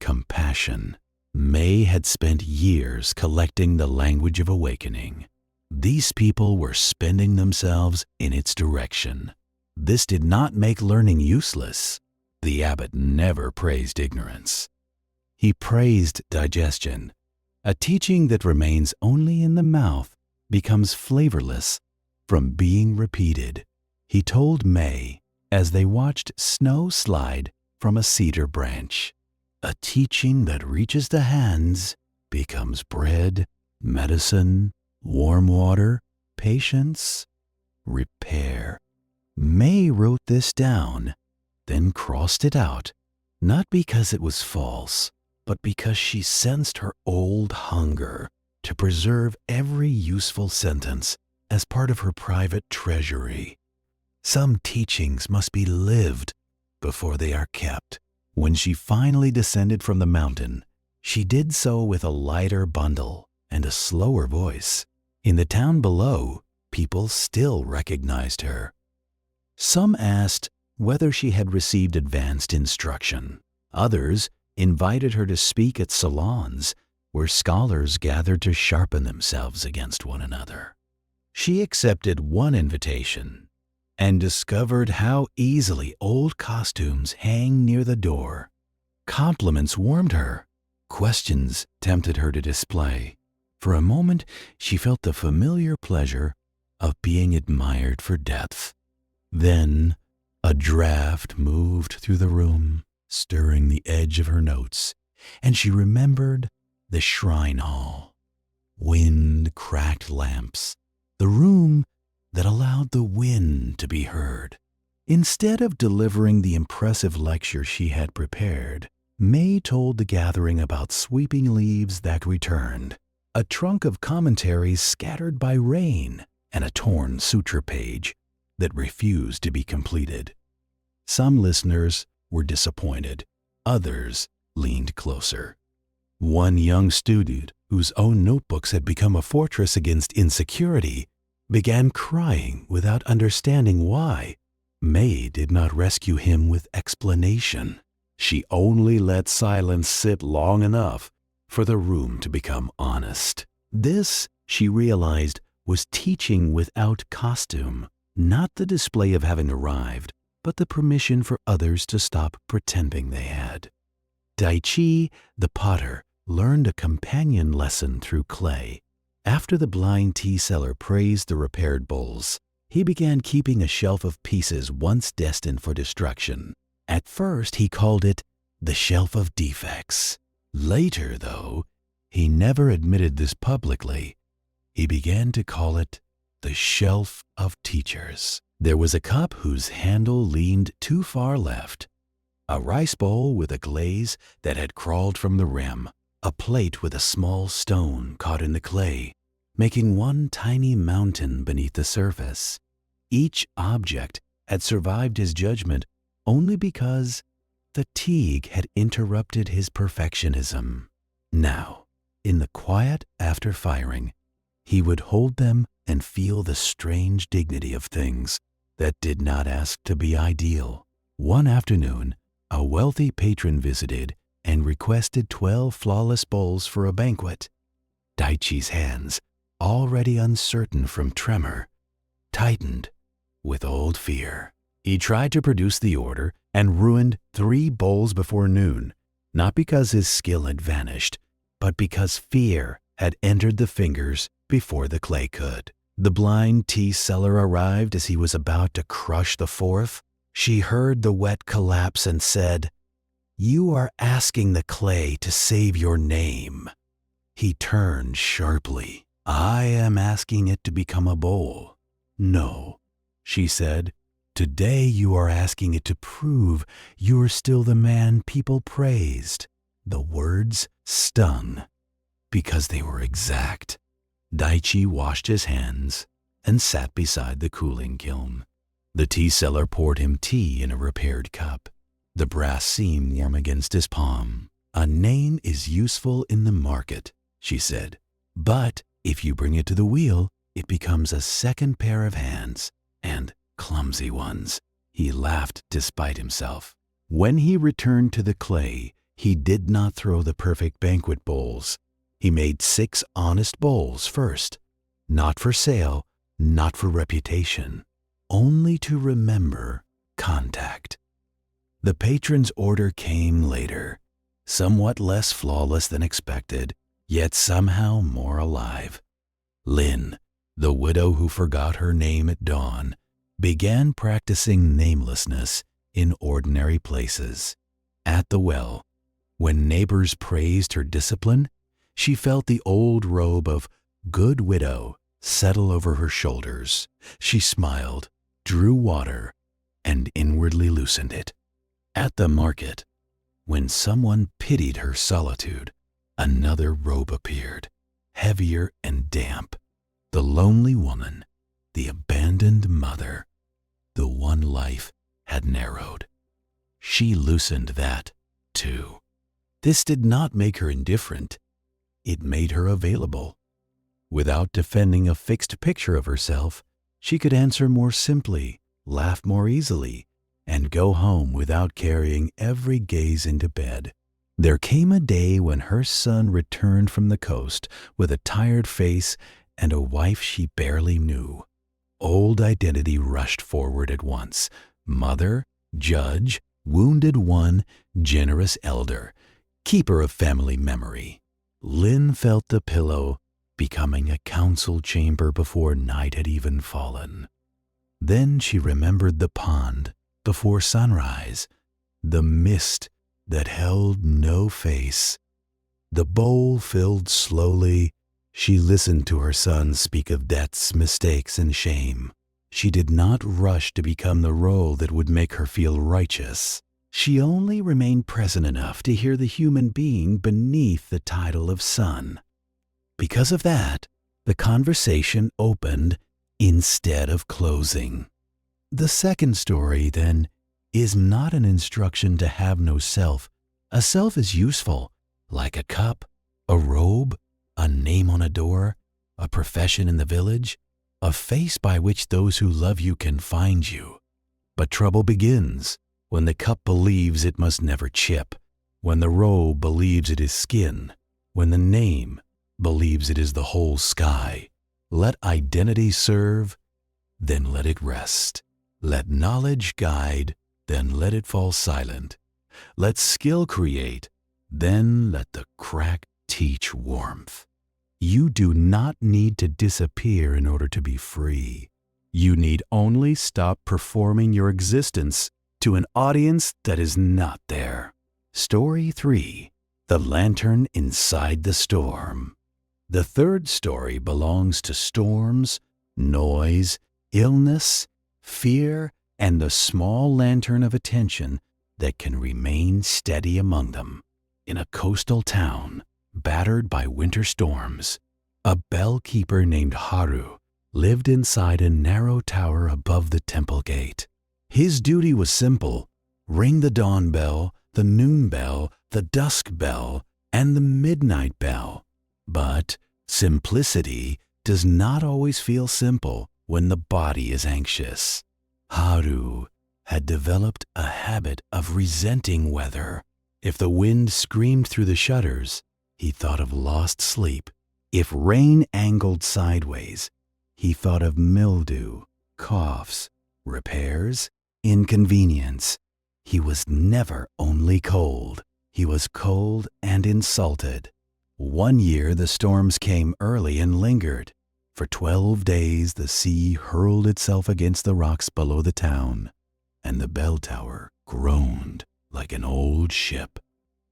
compassion. May had spent years collecting the language of awakening. These people were spending themselves in its direction. This did not make learning useless. The abbot never praised ignorance. He praised digestion. A teaching that remains only in the mouth becomes flavorless from being repeated. He told May as they watched snow slide from a cedar branch. A teaching that reaches the hands becomes bread, medicine, warm water, patience, repair. May wrote this down, then crossed it out, not because it was false, but because she sensed her old hunger to preserve every useful sentence as part of her private treasury. Some teachings must be lived before they are kept. When she finally descended from the mountain, she did so with a lighter bundle and a slower voice. In the town below, people still recognized her. Some asked whether she had received advanced instruction. Others invited her to speak at salons where scholars gathered to sharpen themselves against one another. She accepted one invitation and discovered how easily old costumes hang near the door. Compliments warmed her. Questions tempted her to display. For a moment, she felt the familiar pleasure of being admired for depth. Then, a draft moved through the room, stirring the edge of her notes, and she remembered the shrine hall, wind-cracked lamps, the room that allowed the wind to be heard. Instead of delivering the impressive lecture she had prepared, May told the gathering about sweeping leaves that returned, a trunk of commentaries scattered by rain, and a torn sutra page that refused to be completed. Some listeners were disappointed. Others leaned closer. One young student, whose own notebooks had become a fortress against insecurity, began crying without understanding why. May did not rescue him with explanation. She only let silence sit long enough for the room to become honest. This, she realized, was teaching without costume, not the display of having arrived, but the permission for others to stop pretending they had. Daichi, the potter, learned a companion lesson through clay. After the blind tea seller praised the repaired bowls, he began keeping a shelf of pieces once destined for destruction. At first, he called it the shelf of defects. Later, though, he never admitted this publicly, he began to call it the shelf of teachers. There was a cup whose handle leaned too far left, a rice bowl with a glaze that had crawled from the rim, a plate with a small stone caught in the clay, making one tiny mountain beneath the surface. Each object had survived his judgment only because fatigue had interrupted his perfectionism. Now, in the quiet after firing, he would hold them and feel the strange dignity of things that did not ask to be ideal. One afternoon, a wealthy patron visited and requested 12 flawless bowls for a banquet. Daichi's hands, already uncertain from tremor, tightened with old fear. He tried to produce the order and ruined 3 bowls before noon, not because his skill had vanished, but because fear had entered the fingers before the clay could. The blind tea seller arrived as he was about to crush the 4th. She heard the wet collapse and said, "You are asking the clay to save your name." He turned sharply. "I am asking it to become a bowl." "No," she said. "Today you are asking it to prove you are still the man people praised." The words stung because they were exact. Daichi washed his hands and sat beside the cooling kiln. The tea seller poured him tea in a repaired cup. The brass seam warm against his palm. "A name is useful in the market," she said. "But if you bring it to the wheel, it becomes a second pair of hands, and clumsy ones." He laughed despite himself. When he returned to the clay, he did not throw the perfect banquet bowls. He made 6 honest bowls first, not for sale, not for reputation, only to remember contact. The patron's order came later, somewhat less flawless than expected, yet somehow more alive. Lin, the widow who forgot her name at dawn, began practicing namelessness in ordinary places. At the well, when neighbors praised her discipline, she felt the old robe of good widow settle over her shoulders. She smiled, drew water, and inwardly loosened it. At the market, when someone pitied her solitude, another robe appeared, heavier and damp. The lonely woman, the abandoned mother, the one life had narrowed. She loosened that, too. This did not make her indifferent. It made her available. Without defending a fixed picture of herself, she could answer more simply, laugh more easily, and go home without carrying every gaze into bed. There came a day when her son returned from the coast with a tired face and a wife she barely knew. Old identity rushed forward at once. Mother, judge, wounded one, generous elder, keeper of family memory. Lin felt the pillow becoming a council chamber before night had even fallen. Then she remembered the pond before sunrise, the mist that held no face. The bowl filled slowly. She listened to her son speak of debts, mistakes, and shame. She did not rush to become the role that would make her feel righteous. She only remained present enough to hear the human being beneath the title of son. Because of that, the conversation opened instead of closing. The second story, then, is not an instruction to have no self. A self is useful, like a cup, a robe, a name on a door, a profession in the village, a face by which those who love you can find you. But trouble begins when the cup believes it must never chip, when the robe believes it is skin, when the name believes it is the whole sky. Let identity serve, then let it rest. Let knowledge guide, then let it fall silent. Let skill create, then let the crack teach warmth. You do not need to disappear in order to be free. You need only stop performing your existence to an audience that is not there. Story 3. The Lantern Inside the Storm. The third story belongs to storms, noise, illness, fear, and the small lantern of attention that can remain steady among them. In a coastal town, battered by winter storms, a bell-keeper named Haru lived inside a narrow tower above the temple gate. His duty was simple: ring the dawn bell, the noon bell, the dusk bell, and the midnight bell. But simplicity does not always feel simple when the body is anxious. Haru had developed a habit of resenting weather. If the wind screamed through the shutters, he thought of lost sleep. If rain angled sideways, he thought of mildew, coughs, repairs, inconvenience. He was never only cold. He was cold and insulted. One year the storms came early and lingered. For 12 days the sea hurled itself against the rocks below the town, and the bell tower groaned like an old ship.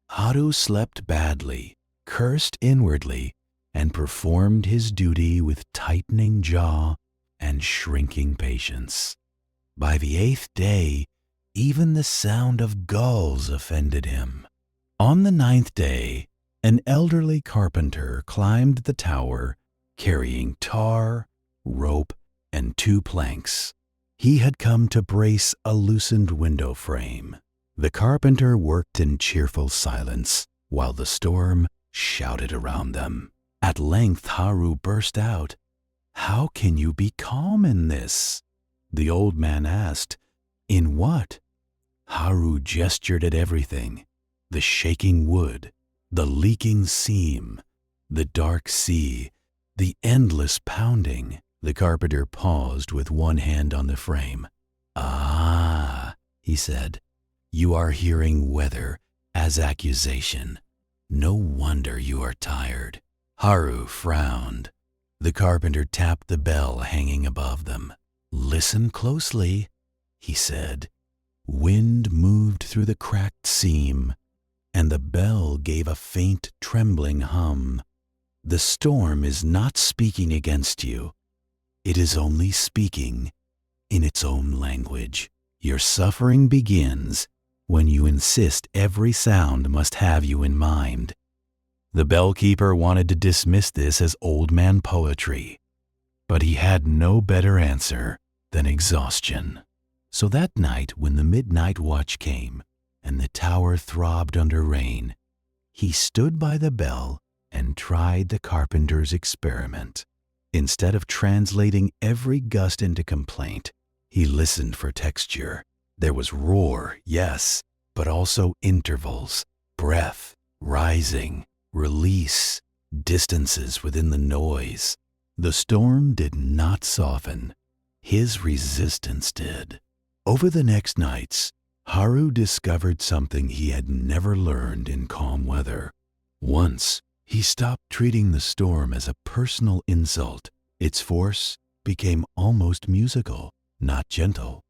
Haru slept badly, cursed inwardly, and performed his duty with tightening jaw and shrinking patience. By the 8th day, even the sound of gulls offended him. On the 9th day, an elderly carpenter climbed the tower, carrying tar, rope, and 2 planks. He had come to brace a loosened window frame. The carpenter worked in cheerful silence, while the storm shouted around them. At length Haru burst out, "How can you be calm in this?" The old man asked, "In what?" Haru gestured at everything: the shaking wood, the leaking seam, the dark sea, the endless pounding. The carpenter paused with one hand on the frame. "Ah," he said, "you are hearing weather as accusation. No wonder you are tired." Haru frowned. The carpenter tapped the bell hanging above them. "Listen closely," he said. Wind moved through the cracked seam, and the bell gave a faint trembling hum. The storm is not speaking against you. It is only speaking in its own language. Your suffering begins when you insist every sound must have you in mind. The bellkeeper wanted to dismiss this as old man poetry, but he had no better answer than exhaustion. So that night, when the midnight watch came and the tower throbbed under rain, he stood by the bell and tried the carpenter's experiment. Instead of translating every gust into complaint, he listened for texture. There was roar, yes, but also intervals, breath, rising, release, distances within the noise. The storm did not soften. His resistance did. Over the next nights, Haru discovered something he had never learned in calm weather. Once, He stopped treating the storm as a personal insult. Its force became almost musical, not gentle,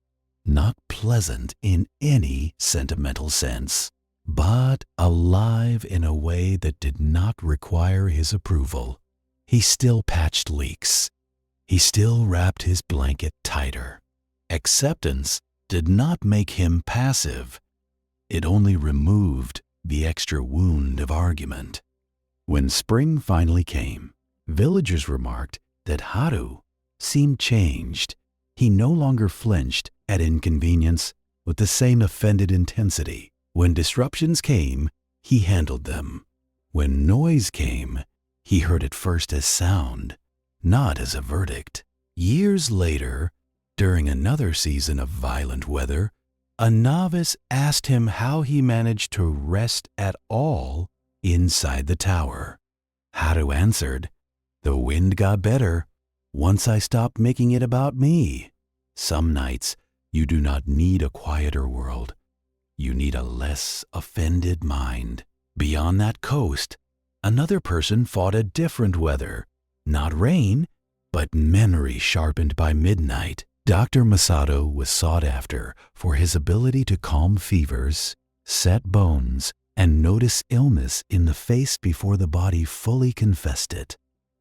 not pleasant in any sentimental sense, but alive in a way that did not require his approval. He still patched leaks. He still wrapped his blanket tighter. Acceptance did not make him passive. It only removed the extra wound of argument. When spring finally came, villagers remarked that Haru seemed changed. He no longer flinched at inconvenience with the same offended intensity. When disruptions came, he handled them. When noise came, he heard it first as sound, not as a verdict. Years later, during another season of violent weather, a novice asked him how he managed to rest at all inside the tower. Haru answered, "The wind got better once I stopped making it about me." Some nights, you do not need a quieter world. You need a less offended mind. Beyond that coast, another person fought a different weather. Not rain, but memory sharpened by midnight. Dr. Masato was sought after for his ability to calm fevers, set bones, and notice illness in the face before the body fully confessed it.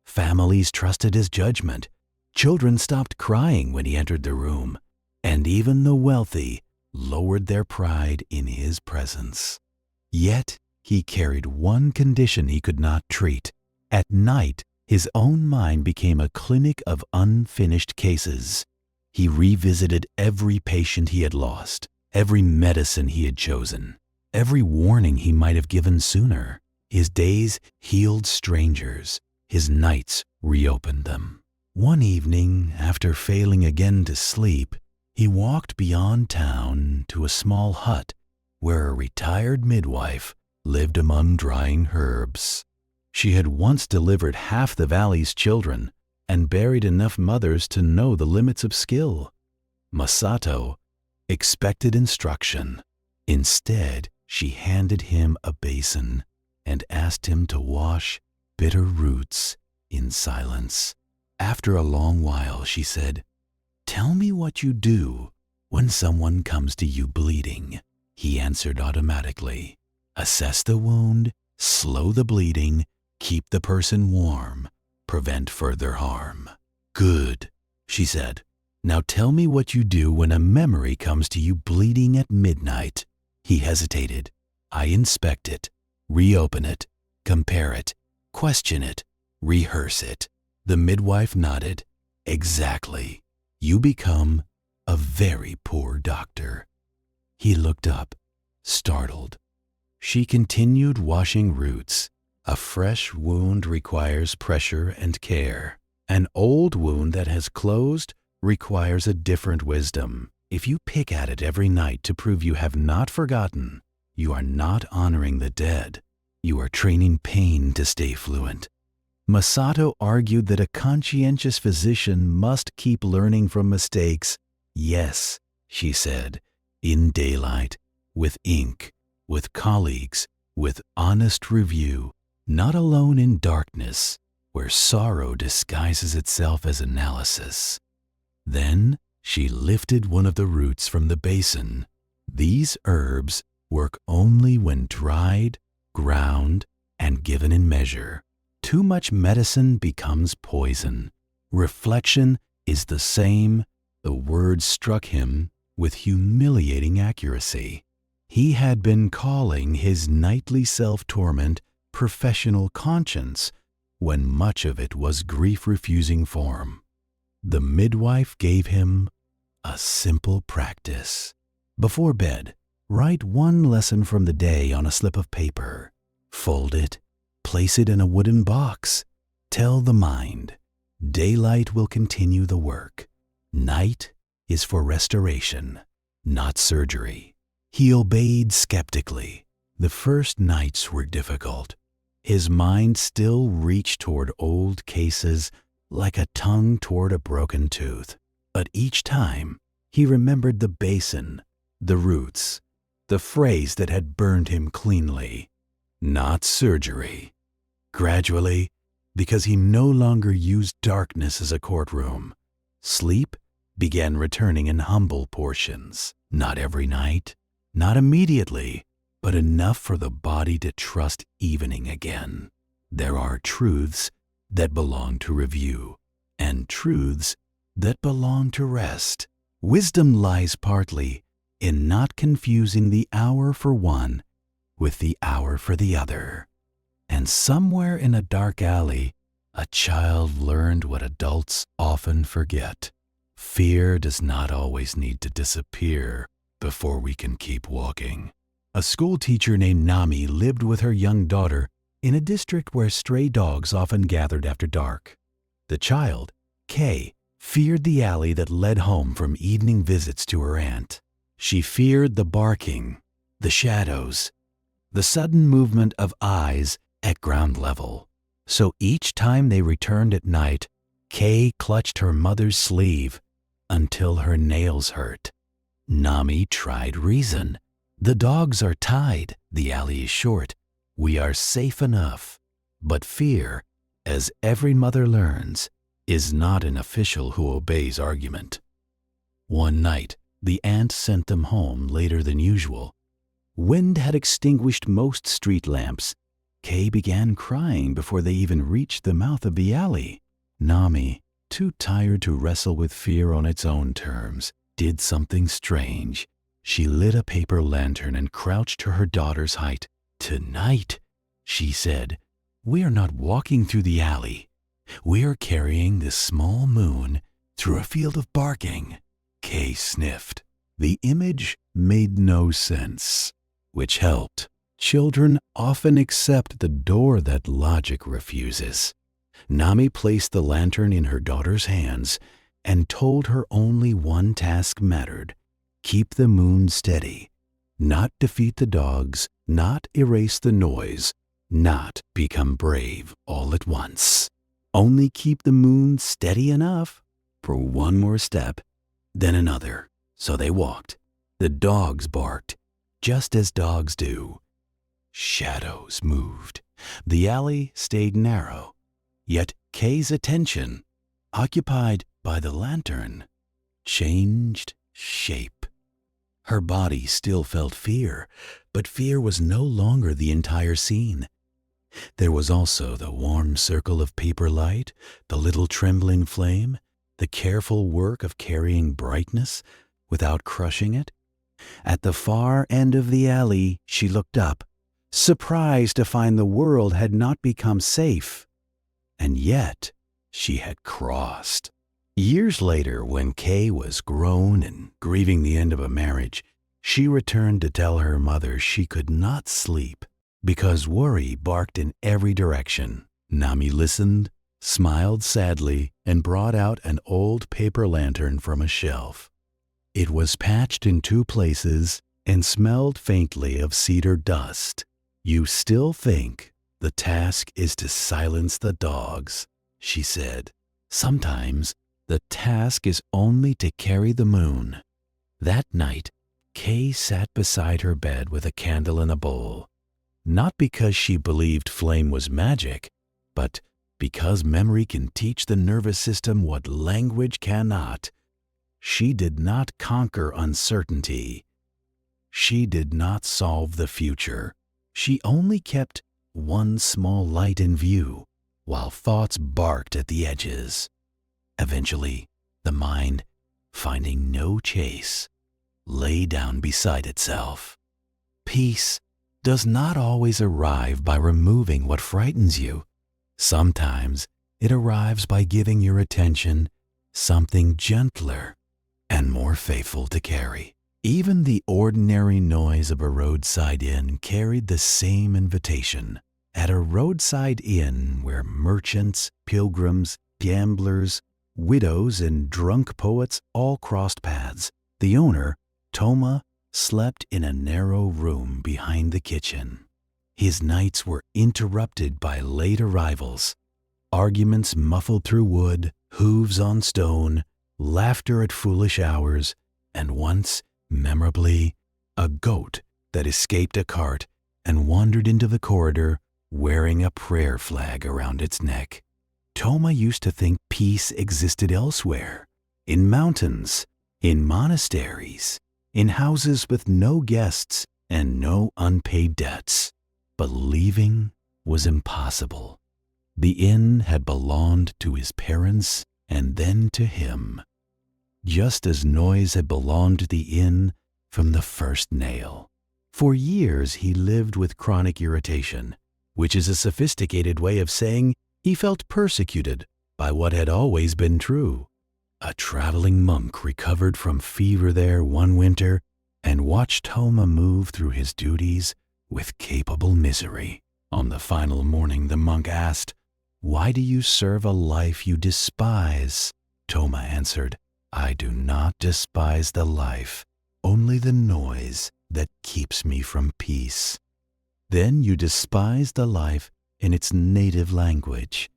Families trusted his judgment. Children stopped crying when he entered the room, and even the wealthy lowered their pride in his presence. Yet he carried one condition he could not treat. At night, his own mind became a clinic of unfinished cases. He revisited every patient he had lost, every medicine he had chosen, every warning he might have given sooner. His days healed strangers. His nights reopened them. One evening, after failing again to sleep, he walked beyond town to a small hut where a retired midwife lived among drying herbs. She had once delivered half the valley's children and buried enough mothers to know the limits of skill. Masato expected instruction. Instead, she handed him a basin and asked him to wash bitter roots in silence. After a long while, she said, "Tell me what you do when someone comes to you bleeding." He answered automatically, "Assess the wound, slow the bleeding, keep the person warm, prevent further harm." "Good," she said. "Now tell me what you do when a memory comes to you bleeding at midnight." He hesitated. "I inspect it, reopen it, compare it, question it, rehearse it." The midwife nodded. "Exactly. You become a very poor doctor." He looked up, startled. She continued washing roots. A fresh wound requires pressure and care. An old wound that has closed requires a different wisdom. If you pick at it every night to prove you have not forgotten, you are not honoring the dead. You are training pain to stay fluent. Masato argued that a conscientious physician must keep learning from mistakes. "Yes," she said, "in daylight, with ink, with colleagues, with honest review, not alone in darkness, where sorrow disguises itself as analysis." Then she lifted one of the roots from the basin. These herbs work only when dried, ground, and given in measure. Too much medicine becomes poison. Reflection is the same. The words struck him with humiliating accuracy. He had been calling his nightly self-torment professional conscience when much of it was grief-refusing form. The midwife gave him a simple practice. Before bed, write one lesson from the day on a slip of paper. Fold it. Place it in a wooden box. Tell the mind, daylight will continue the work. Night is for restoration, not surgery. He obeyed skeptically. The first nights were difficult. His mind still reached toward old cases like a tongue toward a broken tooth. But each time, he remembered the basin, the roots, the phrase that had burned him cleanly. Not surgery, Gradually, because he no longer used darkness as a courtroom, sleep began returning in humble portions. Not every night, not immediately, but enough for the body to trust evening again. There are truths that belong to review, and truths that belong to rest. Wisdom lies partly in not confusing the hour for one with the hour for the other. And somewhere in a dark alley, a child learned what adults often forget. Fear does not always need to disappear before we can keep walking. A school teacher named Nami lived with her young daughter in a district where stray dogs often gathered after dark. The child, Kay, feared the alley that led home from evening visits to her aunt. She feared the barking, the shadows, the sudden movement of eyes at ground level. So each time they returned at night, Kay clutched her mother's sleeve until her nails hurt. Nami tried reason. The dogs are tied, the alley is short, we are safe enough. But fear, as every mother learns, is not an official who obeys argument. One night, the aunt sent them home later than usual. Wind had extinguished most street lamps. Kay began crying before they even reached the mouth of the alley. Nami, too tired to wrestle with fear on its own terms, did something strange. She lit a paper lantern and crouched to her daughter's height. "Tonight," she said, "we are not walking through the alley. We are carrying this small moon through a field of barking." Kay sniffed. The image made no sense, which helped. Children often accept the door that logic refuses. Nami placed the lantern in her daughter's hands and told her only one task mattered: keep the moon steady, not defeat the dogs, not erase the noise, not become brave all at once. Only keep the moon steady enough for one more step, then another. So they walked. The dogs barked, just as dogs do. Shadows moved. The alley stayed narrow, yet Kay's attention, occupied by the lantern, changed shape. Her body still felt fear, but fear was no longer the entire scene. There was also the warm circle of paper light, the little trembling flame, the careful work of carrying brightness without crushing it. At the far end of the alley, she looked up, surprised to find the world had not become safe. And yet, she had crossed. Years later, when Kay was grown and grieving the end of a marriage, she returned to tell her mother she could not sleep because worry barked in every direction. Nami listened, smiled sadly, and brought out an old paper lantern from a shelf. It was patched in 2 places and smelled faintly of cedar dust. "You still think the task is to silence the dogs," she said. "Sometimes the task is only to carry the moon." That night, Kay sat beside her bed with a candle in a bowl, not because she believed flame was magic, but because memory can teach the nervous system what language cannot. She did not conquer uncertainty. She did not solve the future. She only kept one small light in view, while thoughts barked at the edges. Eventually, the mind, finding no chase, lay down beside itself. Peace does not always arrive by removing what frightens you. Sometimes it arrives by giving your attention something gentler and more faithful to carry. Even the ordinary noise of a roadside inn carried the same invitation. At a roadside inn where merchants, pilgrims, gamblers, widows, and drunk poets all crossed paths, the owner, Toma, slept in a narrow room behind the kitchen. His nights were interrupted by late arrivals, arguments muffled through wood, hooves on stone, laughter at foolish hours, and once, memorably, a goat that escaped a cart and wandered into the corridor wearing a prayer flag around its neck. Toma used to think peace existed elsewhere, in mountains, in monasteries, in houses with no guests and no unpaid debts. But leaving was impossible. The inn had belonged to his parents and then to him, just as noise had belonged to the inn from the first nail. For years he lived with chronic irritation, which is a sophisticated way of saying he felt persecuted by what had always been true. A traveling monk recovered from fever there one winter and watched Toma move through his duties with capable misery. On the final morning, the monk asked, "Why do you serve a life you despise?" Toma answered, "I do not despise the life, only the noise that keeps me from peace." "Then you despise the life in its native language."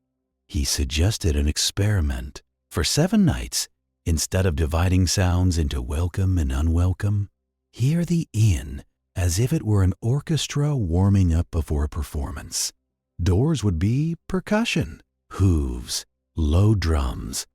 He suggested an experiment. For 7 nights, instead of dividing sounds into welcome and unwelcome, hear the inn as if it were an orchestra warming up before a performance. Doors would be percussion, hooves, low drums,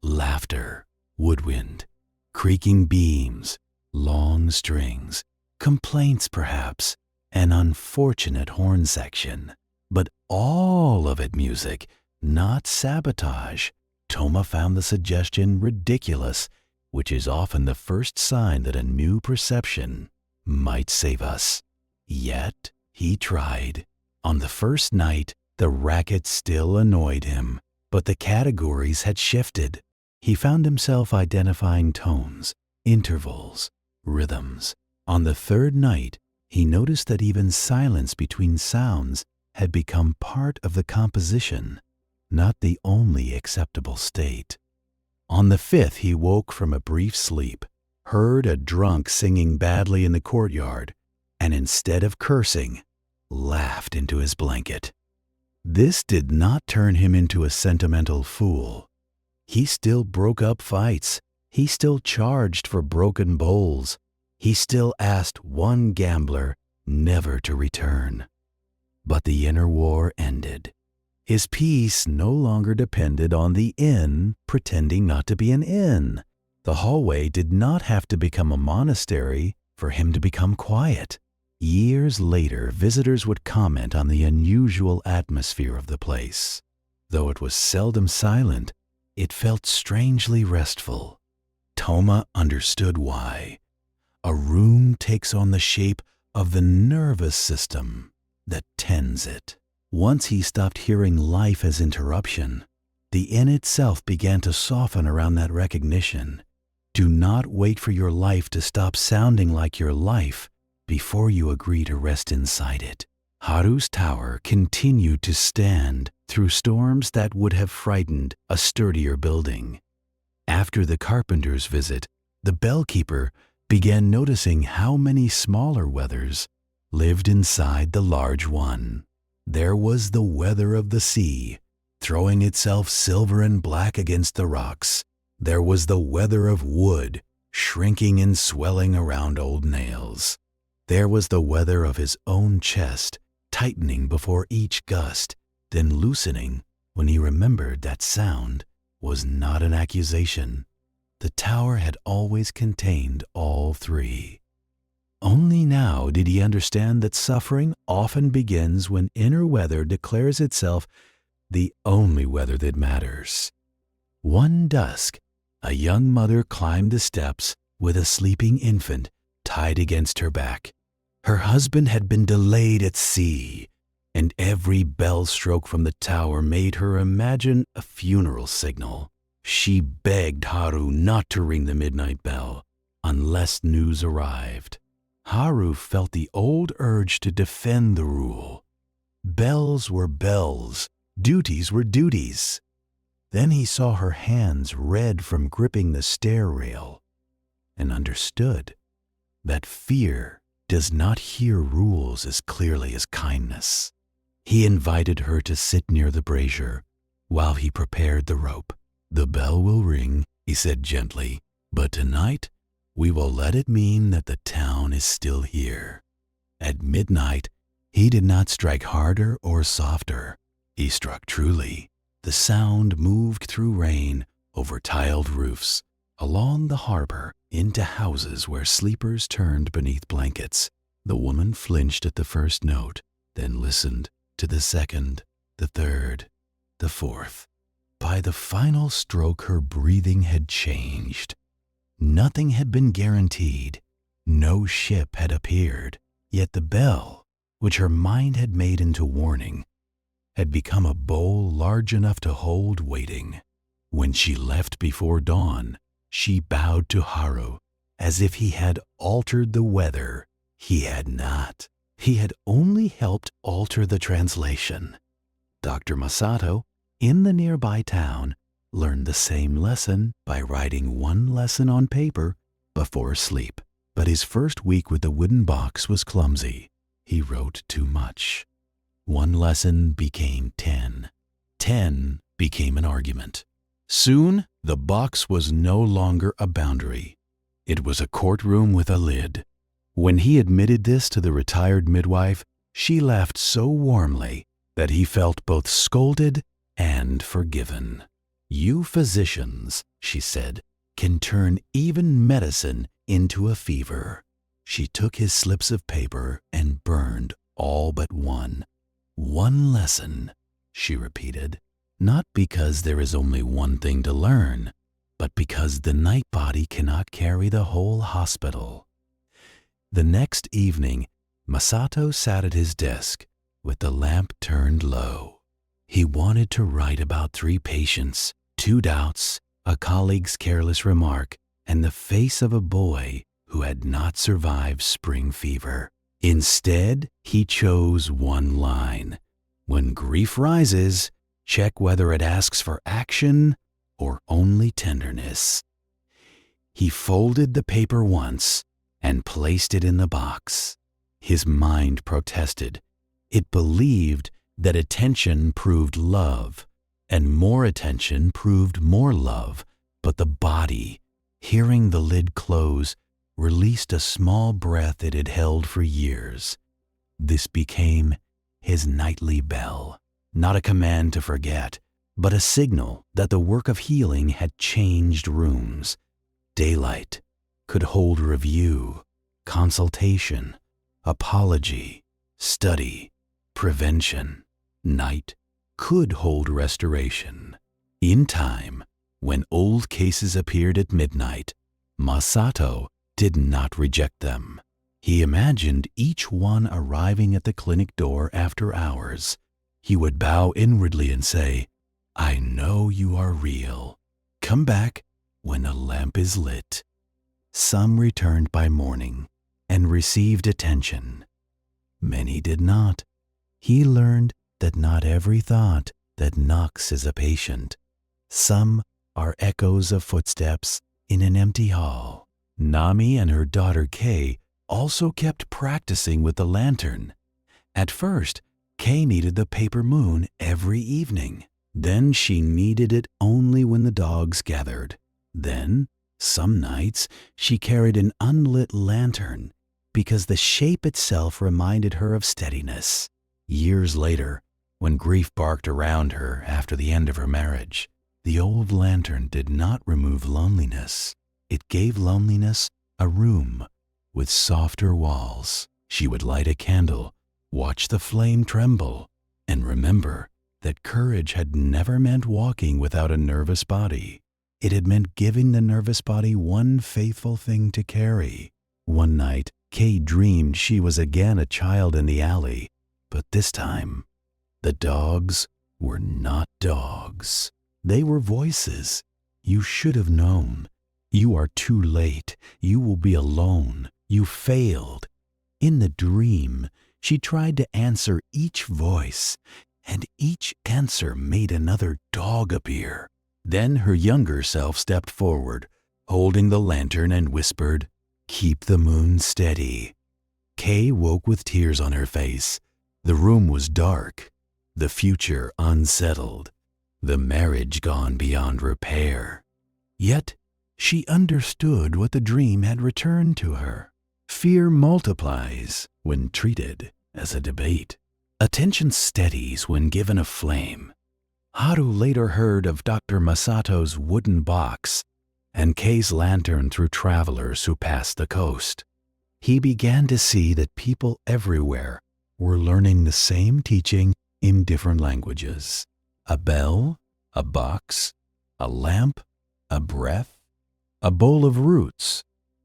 laughter, woodwind, creaking beams, long strings, complaints perhaps, an unfortunate horn section. But all of it music, not sabotage. Toma found the suggestion ridiculous, which is often the first sign that a new perception might save us. Yet he tried. On the first night, the racket still annoyed him, but the categories had shifted. He found himself identifying tones, intervals, rhythms. On the third night, he noticed that even silence between sounds had become part of the composition, not the only acceptable state. On the 5th, he woke from a brief sleep, heard a drunk singing badly in the courtyard, and instead of cursing, laughed into his blanket. This did not turn him into a sentimental fool. He still broke up fights. He still charged for broken bowls. He still asked one gambler never to return. But the inner war ended. His peace no longer depended on the inn pretending not to be an inn. The hallway did not have to become a monastery for him to become quiet. Years later, visitors would comment on the unusual atmosphere of the place. Though it was seldom silent, it felt strangely restful. Toma understood why. A room takes on the shape of the nervous system that tends it. Once he stopped hearing life as interruption, the inn itself began to soften around that recognition. Do not wait for your life to stop sounding like your life before you agree to rest inside it. Haru's tower continued to stand through storms that would have frightened a sturdier building. After the carpenter's visit, the bellkeeper began noticing how many smaller weathers lived inside the large one. There was the weather of the sea, throwing itself silver and black against the rocks. There was the weather of wood, shrinking and swelling around old nails. There was the weather of his own chest, tightening before each gust, then loosening when he remembered that sound was not an accusation. The tower had always contained all three. Only now did he understand that suffering often begins when inner weather declares itself the only weather that matters. One dusk, a young mother climbed the steps with a sleeping infant tied against her back. Her husband had been delayed at sea, and every bell stroke from the tower made her imagine a funeral signal. She begged Haru not to ring the midnight bell unless news arrived. Haru felt the old urge to defend the rule. Bells were bells, duties were duties. Then he saw her hands red from gripping the stair rail and understood that fear does not hear rules as clearly as kindness. He invited her to sit near the brazier while he prepared the rope. "The bell will ring," he said gently, "but tonight we will let it mean that the town is still here." At midnight, He did not strike harder or softer. He struck truly. The sound moved through rain, over tiled roofs, along the harbor, into houses where sleepers turned beneath blankets. The woman flinched at the first note, then listened to the second, the third, the fourth. By the final stroke, her breathing had changed. Nothing had been guaranteed. No ship had appeared. Yet the bell, which her mind had made into warning, had become a bowl large enough to hold waiting. When she left before dawn, she bowed to Haru as if he had altered the weather. He had not. He had only helped alter the translation. Dr. Masato, in the nearby town, learned the same lesson by writing one lesson on paper before sleep. But his first week with the wooden box was clumsy. He wrote too much. One lesson became 10. 10 became an argument. Soon, the box was no longer a boundary. It was a courtroom with a lid. When he admitted this to the retired midwife, she laughed so warmly that he felt both scolded and forgiven. "You physicians," she said, "can turn even medicine into a fever." She took his slips of paper and burned all but one. "One lesson," she repeated, "not because there is only one thing to learn, but because the night body cannot carry the whole hospital." The next evening, Masato sat at his desk with the lamp turned low. He wanted to write about 3 patients, 2 doubts, a colleague's careless remark, and the face of a boy who had not survived spring fever. Instead, he chose one line: "When grief rises, check whether it asks for action or only tenderness." He folded the paper once and placed it in the box. His mind protested. It believed that attention proved love, and more attention proved more love. But the body, hearing the lid close, released a small breath it had held for years. This became his nightly bell, not a command to forget, but a signal that the work of healing had changed rooms. Daylight could hold review, consultation, apology, study, prevention. Night could hold restoration. In time, when old cases appeared at midnight, Masato did not reject them. He imagined each one arriving at the clinic door after hours. He would bow inwardly and say, "I know you are real. Come back when the lamp is lit." Some returned by morning and received attention. Many did not. He learned that not every thought that knocks is a patient. Some are echoes of footsteps in an empty hall. Nami and her daughter Kay also kept practicing with the lantern. At first, Kay needed the paper moon every evening. Then she needed it only when the dogs gathered. Then, some nights, she carried an unlit lantern because the shape itself reminded her of steadiness. Years later, when grief barked around her after the end of her marriage, the old lantern did not remove loneliness. It gave loneliness a room with softer walls. She would light a candle, watch the flame tremble, and remember that courage had never meant walking without a nervous body. It had meant giving the nervous body one faithful thing to carry. One night, Kay dreamed she was again a child in the alley, but this time, the dogs were not dogs. They were voices. "You should have known. You are too late. You will be alone. You failed." In the dream, she tried to answer each voice, and each answer made another dog appear. Then her younger self stepped forward, holding the lantern, and whispered, "Keep the moon steady." Kay woke with tears on her face. The room was dark, the future unsettled, the marriage gone beyond repair. Yet she understood what the dream had returned to her. Fear multiplies when treated, as a debate. Attention steadies when given a flame. Haru later heard of Dr. Masato's wooden box and Kei's lantern through travelers who passed the coast. He began to see that people everywhere were learning the same teaching in different languages. A bell, a box, a lamp, a breath, a bowl of roots,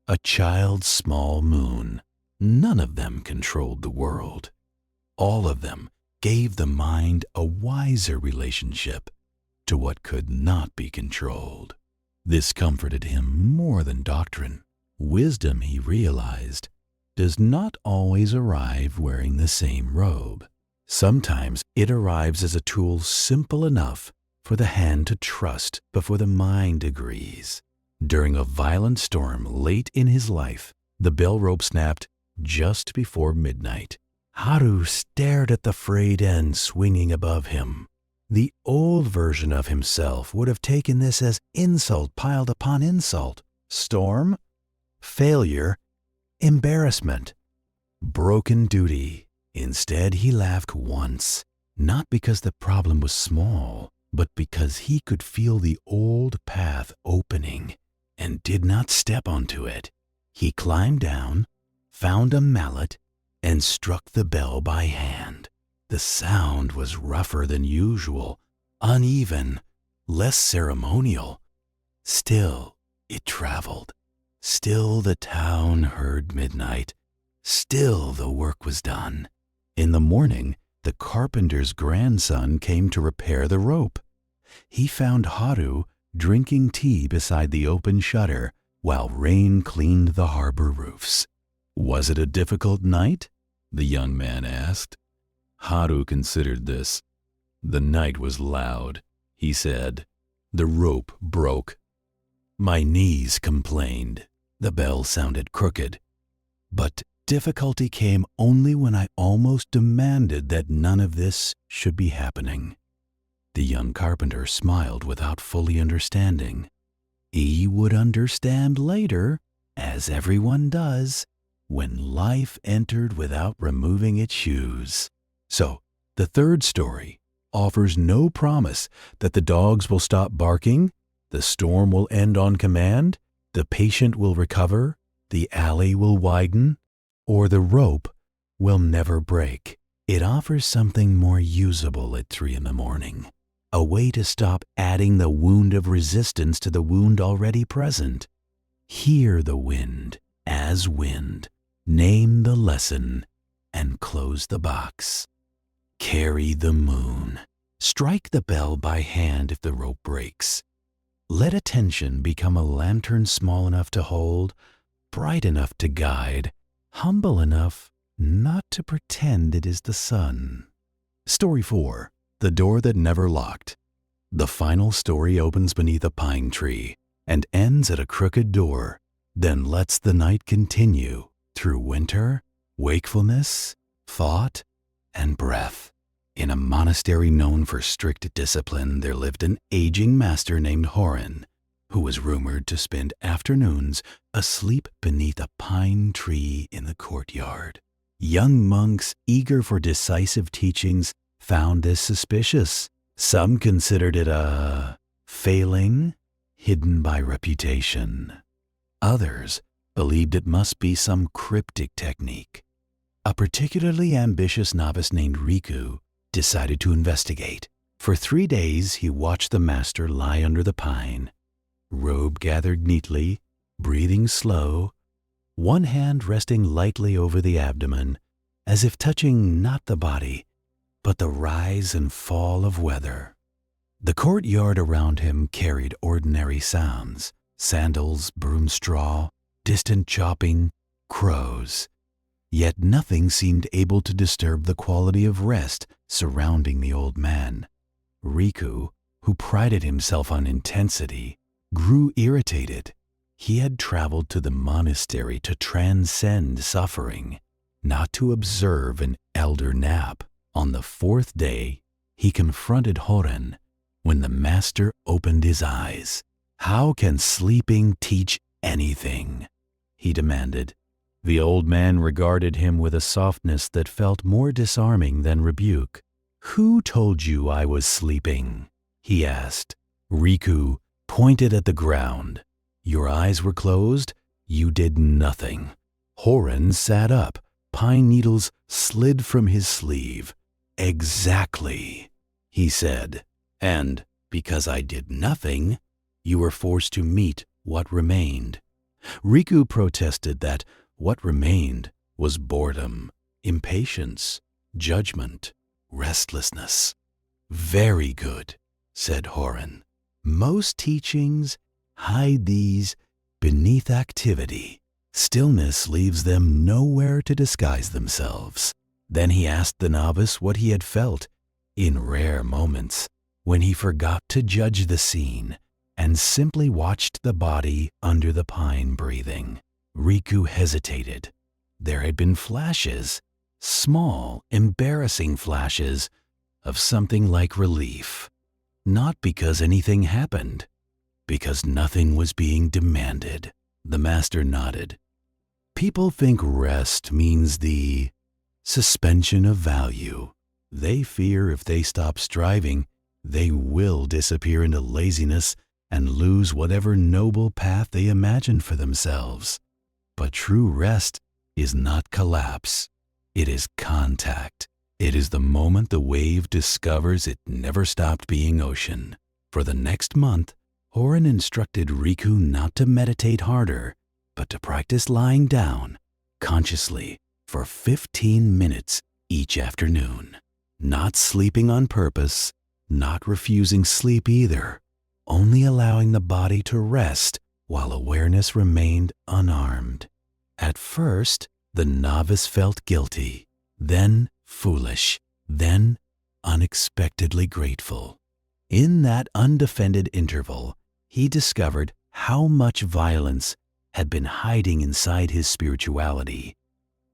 a child's small moon. None of them controlled the world. All of them gave the mind a wiser relationship to what could not be controlled. This comforted him more than doctrine. Wisdom, he realized, does not always arrive wearing the same robe. Sometimes it arrives as a tool simple enough for the hand to trust before the mind agrees. During a violent storm late in his life, the bell rope snapped just before midnight. Haru stared at the frayed end swinging above him. The old version of himself would have taken this as insult piled upon insult. Storm, failure, embarrassment, broken duty. Instead, he laughed once, not because the problem was small, but because he could feel the old path opening and did not step onto it. He climbed down, found a mallet, and struck the bell by hand. The sound was rougher than usual, uneven, less ceremonial. Still, it traveled. Still the town heard midnight. Still the work was done. In the morning, the carpenter's grandson came to repair the rope. He found Haru drinking tea beside the open shutter while rain cleaned the harbor roofs. Was it a difficult night? The young man asked. Haru considered this. The night was loud, he said. The rope broke. My knees complained. The bell sounded crooked. But difficulty came only when I almost demanded that none of this should be happening. The young carpenter smiled without fully understanding. He would understand later, as everyone does, when life entered without removing its shoes. So, the third story offers no promise that the dogs will stop barking, the storm will end on command, the patient will recover, the alley will widen, or the rope will never break. It offers something more usable at 3 a.m, a way to stop adding the wound of resistance to the wound already present. Hear the wind as wind, name the lesson, and close the box. Carry the moon. Strike the bell by hand if the rope breaks. Let attention become a lantern small enough to hold, bright enough to guide, humble enough not to pretend it is the sun. Story 4. The Door That Never Locked. The final story opens beneath a pine tree and ends at a crooked door, then lets the night continue through winter, wakefulness, thought, and breath. In a monastery known for strict discipline, there lived an aging master named Horin, who was rumored to spend afternoons asleep beneath a pine tree in the courtyard. Young monks eager for decisive teachings found this suspicious. Some considered it a failing hidden by reputation. Others believed it must be some cryptic technique. A particularly ambitious novice named Riku decided to investigate. For 3 days he watched the master lie under the pine, robe gathered neatly, breathing slow, one hand resting lightly over the abdomen, as if touching not the body, but the rise and fall of weather. The courtyard around him carried ordinary sounds: sandals, broom straw, distant chopping, crows. Yet nothing seemed able to disturb the quality of rest surrounding the old man. Riku, who prided himself on intensity, grew irritated. He had traveled to the monastery to transcend suffering, not to observe an elder nap. On the 4th day, he confronted Horen when the master opened his eyes. "How can sleeping teach anything?" he demanded. The old man regarded him with a softness that felt more disarming than rebuke. "Who told you I was sleeping?" he asked. Riku pointed at the ground. "Your eyes were closed. You did nothing." Horan sat up. Pine needles slid from his sleeve. "Exactly," he said. "And because I did nothing, you were forced to meet what remained." Riku protested that what remained was boredom, impatience, judgment, restlessness. "Very good," said Horan. "Most teachings hide these beneath activity. Stillness leaves them nowhere to disguise themselves." Then he asked the novice what he had felt in rare moments when he forgot to judge the scene and simply watched the body under the pine breathing. Riku hesitated. There had been flashes, small, embarrassing flashes, of something like relief. Not because anything happened, because nothing was being demanded. The master nodded. "People think rest means the suspension of value. They fear if they stop striving, they will disappear into laziness and lose whatever noble path they imagined for themselves. But true rest is not collapse. It is contact. It is the moment the wave discovers it never stopped being ocean." For the next month, Horan instructed Riku not to meditate harder, but to practice lying down, consciously, for 15 minutes each afternoon. Not sleeping on purpose, not refusing sleep either, only allowing the body to rest while awareness remained unarmed. At first, the novice felt guilty, then foolish, then unexpectedly grateful. In that undefended interval, he discovered how much violence had been hiding inside his spirituality.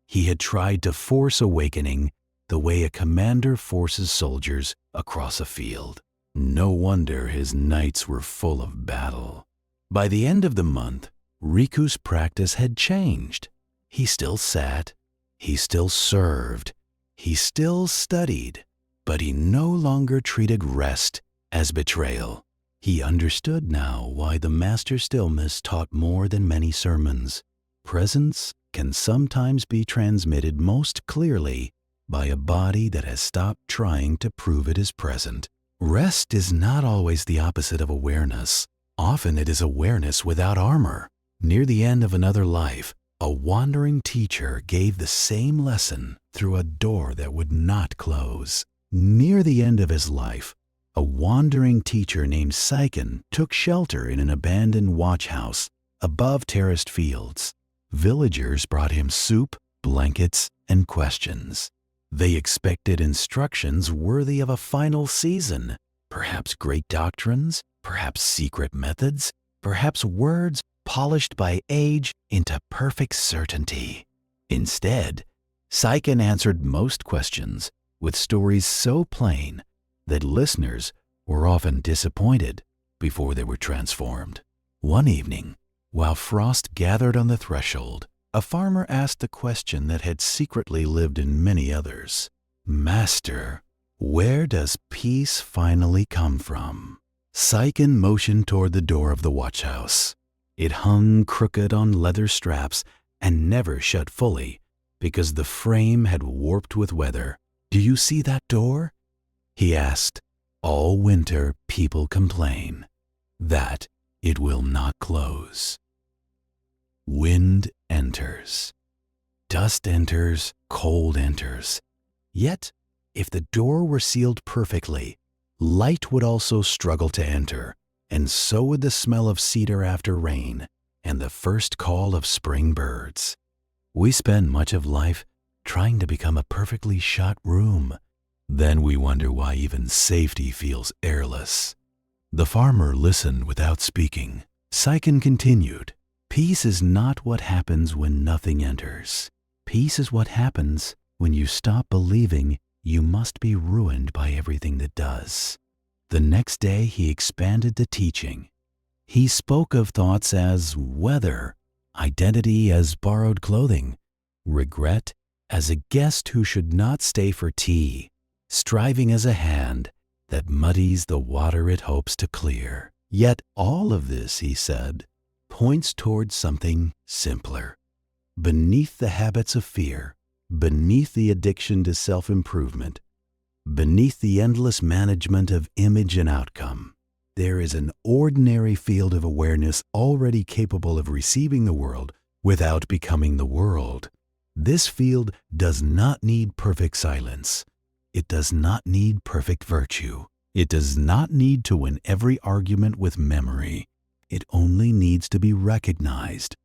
He had tried to force awakening the way a commander forces soldiers across a field. No wonder his nights were full of battle. By the end of the month, Riku's practice had changed. He still sat, he still served, he still studied, but he no longer treated rest as betrayal. He understood now why the master stillness taught more than many sermons. Presence can sometimes be transmitted most clearly by a body that has stopped trying to prove it is present. Rest is not always the opposite of awareness. Often it is awareness without armor. Near the end of another life, a wandering teacher gave the same lesson through a door that would not close. Near the end of his life, a wandering teacher named Saiken took shelter in an abandoned watch house above terraced fields. Villagers brought him soup, blankets, and questions. They expected instructions worthy of a final season, perhaps great doctrines, perhaps secret methods, perhaps words polished by age into perfect certainty. Instead, Saiken answered most questions with stories so plain that listeners were often disappointed before they were transformed. One evening, while frost gathered on the threshold, a farmer asked the question that had secretly lived in many others. "Master, where does peace finally come from?" Saiken motioned toward the door of the watch house. It hung crooked on leather straps and never shut fully because the frame had warped with weather. "Do you see that door?" he asked. "All winter people complain that it will not close." Wind enters. Dust enters, cold enters. Yet, if the door were sealed perfectly, light would also struggle to enter, and so would the smell of cedar after rain and the first call of spring birds. We spend much of life trying to become a perfectly shut room. Then we wonder why even safety feels airless. The farmer listened without speaking. Saiken continued, "Peace is not what happens when nothing enters. Peace is what happens when you stop believing you must be ruined by everything that does." The next day he expanded the teaching. He spoke of thoughts as weather identity as borrowed clothing, regret as a guest who should not stay for tea, striving as a hand that muddies the water it hopes to clear. Yet all of this, he said, points towards something simpler. Beneath the habits of fear, beneath the addiction to self-improvement, beneath the endless management of image and outcome, there is an ordinary field of awareness already capable of receiving the world without becoming the world. This field does not need perfect silence. It does not need perfect virtue. It does not need to win every argument with memory. It only needs to be recognized.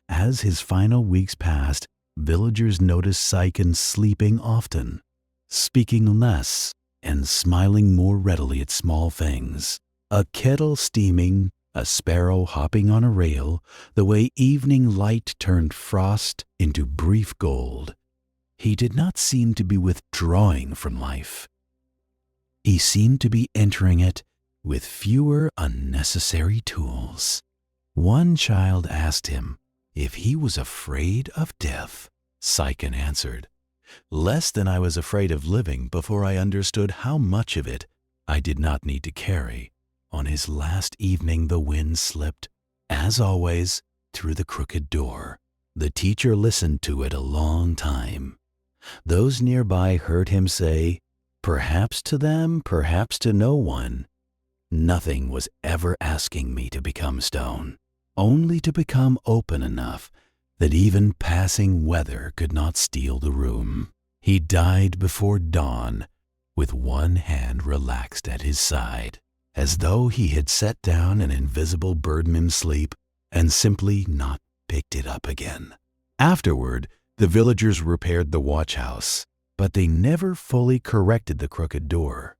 As his final weeks passed, villagers noticed Saiken sleeping often, speaking less, and smiling more readily at small things. A kettle steaming, a sparrow hopping on a rail, the way evening light turned frost into brief gold. He did not seem to be withdrawing from life. He seemed to be entering it with fewer unnecessary tools. One child asked him if he was afraid of death. Saiken answered, "Less than I was afraid of living before I understood how much of it I did not need to carry." On his last evening, the wind slipped, as always, through the crooked door. The teacher listened to it a long time. Those nearby heard him say, perhaps to them, perhaps to no one, "Nothing was ever asking me to become stone, only to become open enough that even passing weather could not steal the room." He died before dawn, with one hand relaxed at his side, as though he had set down an invisible burden in sleep and simply not picked it up again. Afterward, the villagers repaired the watch house, but they never fully corrected the crooked door.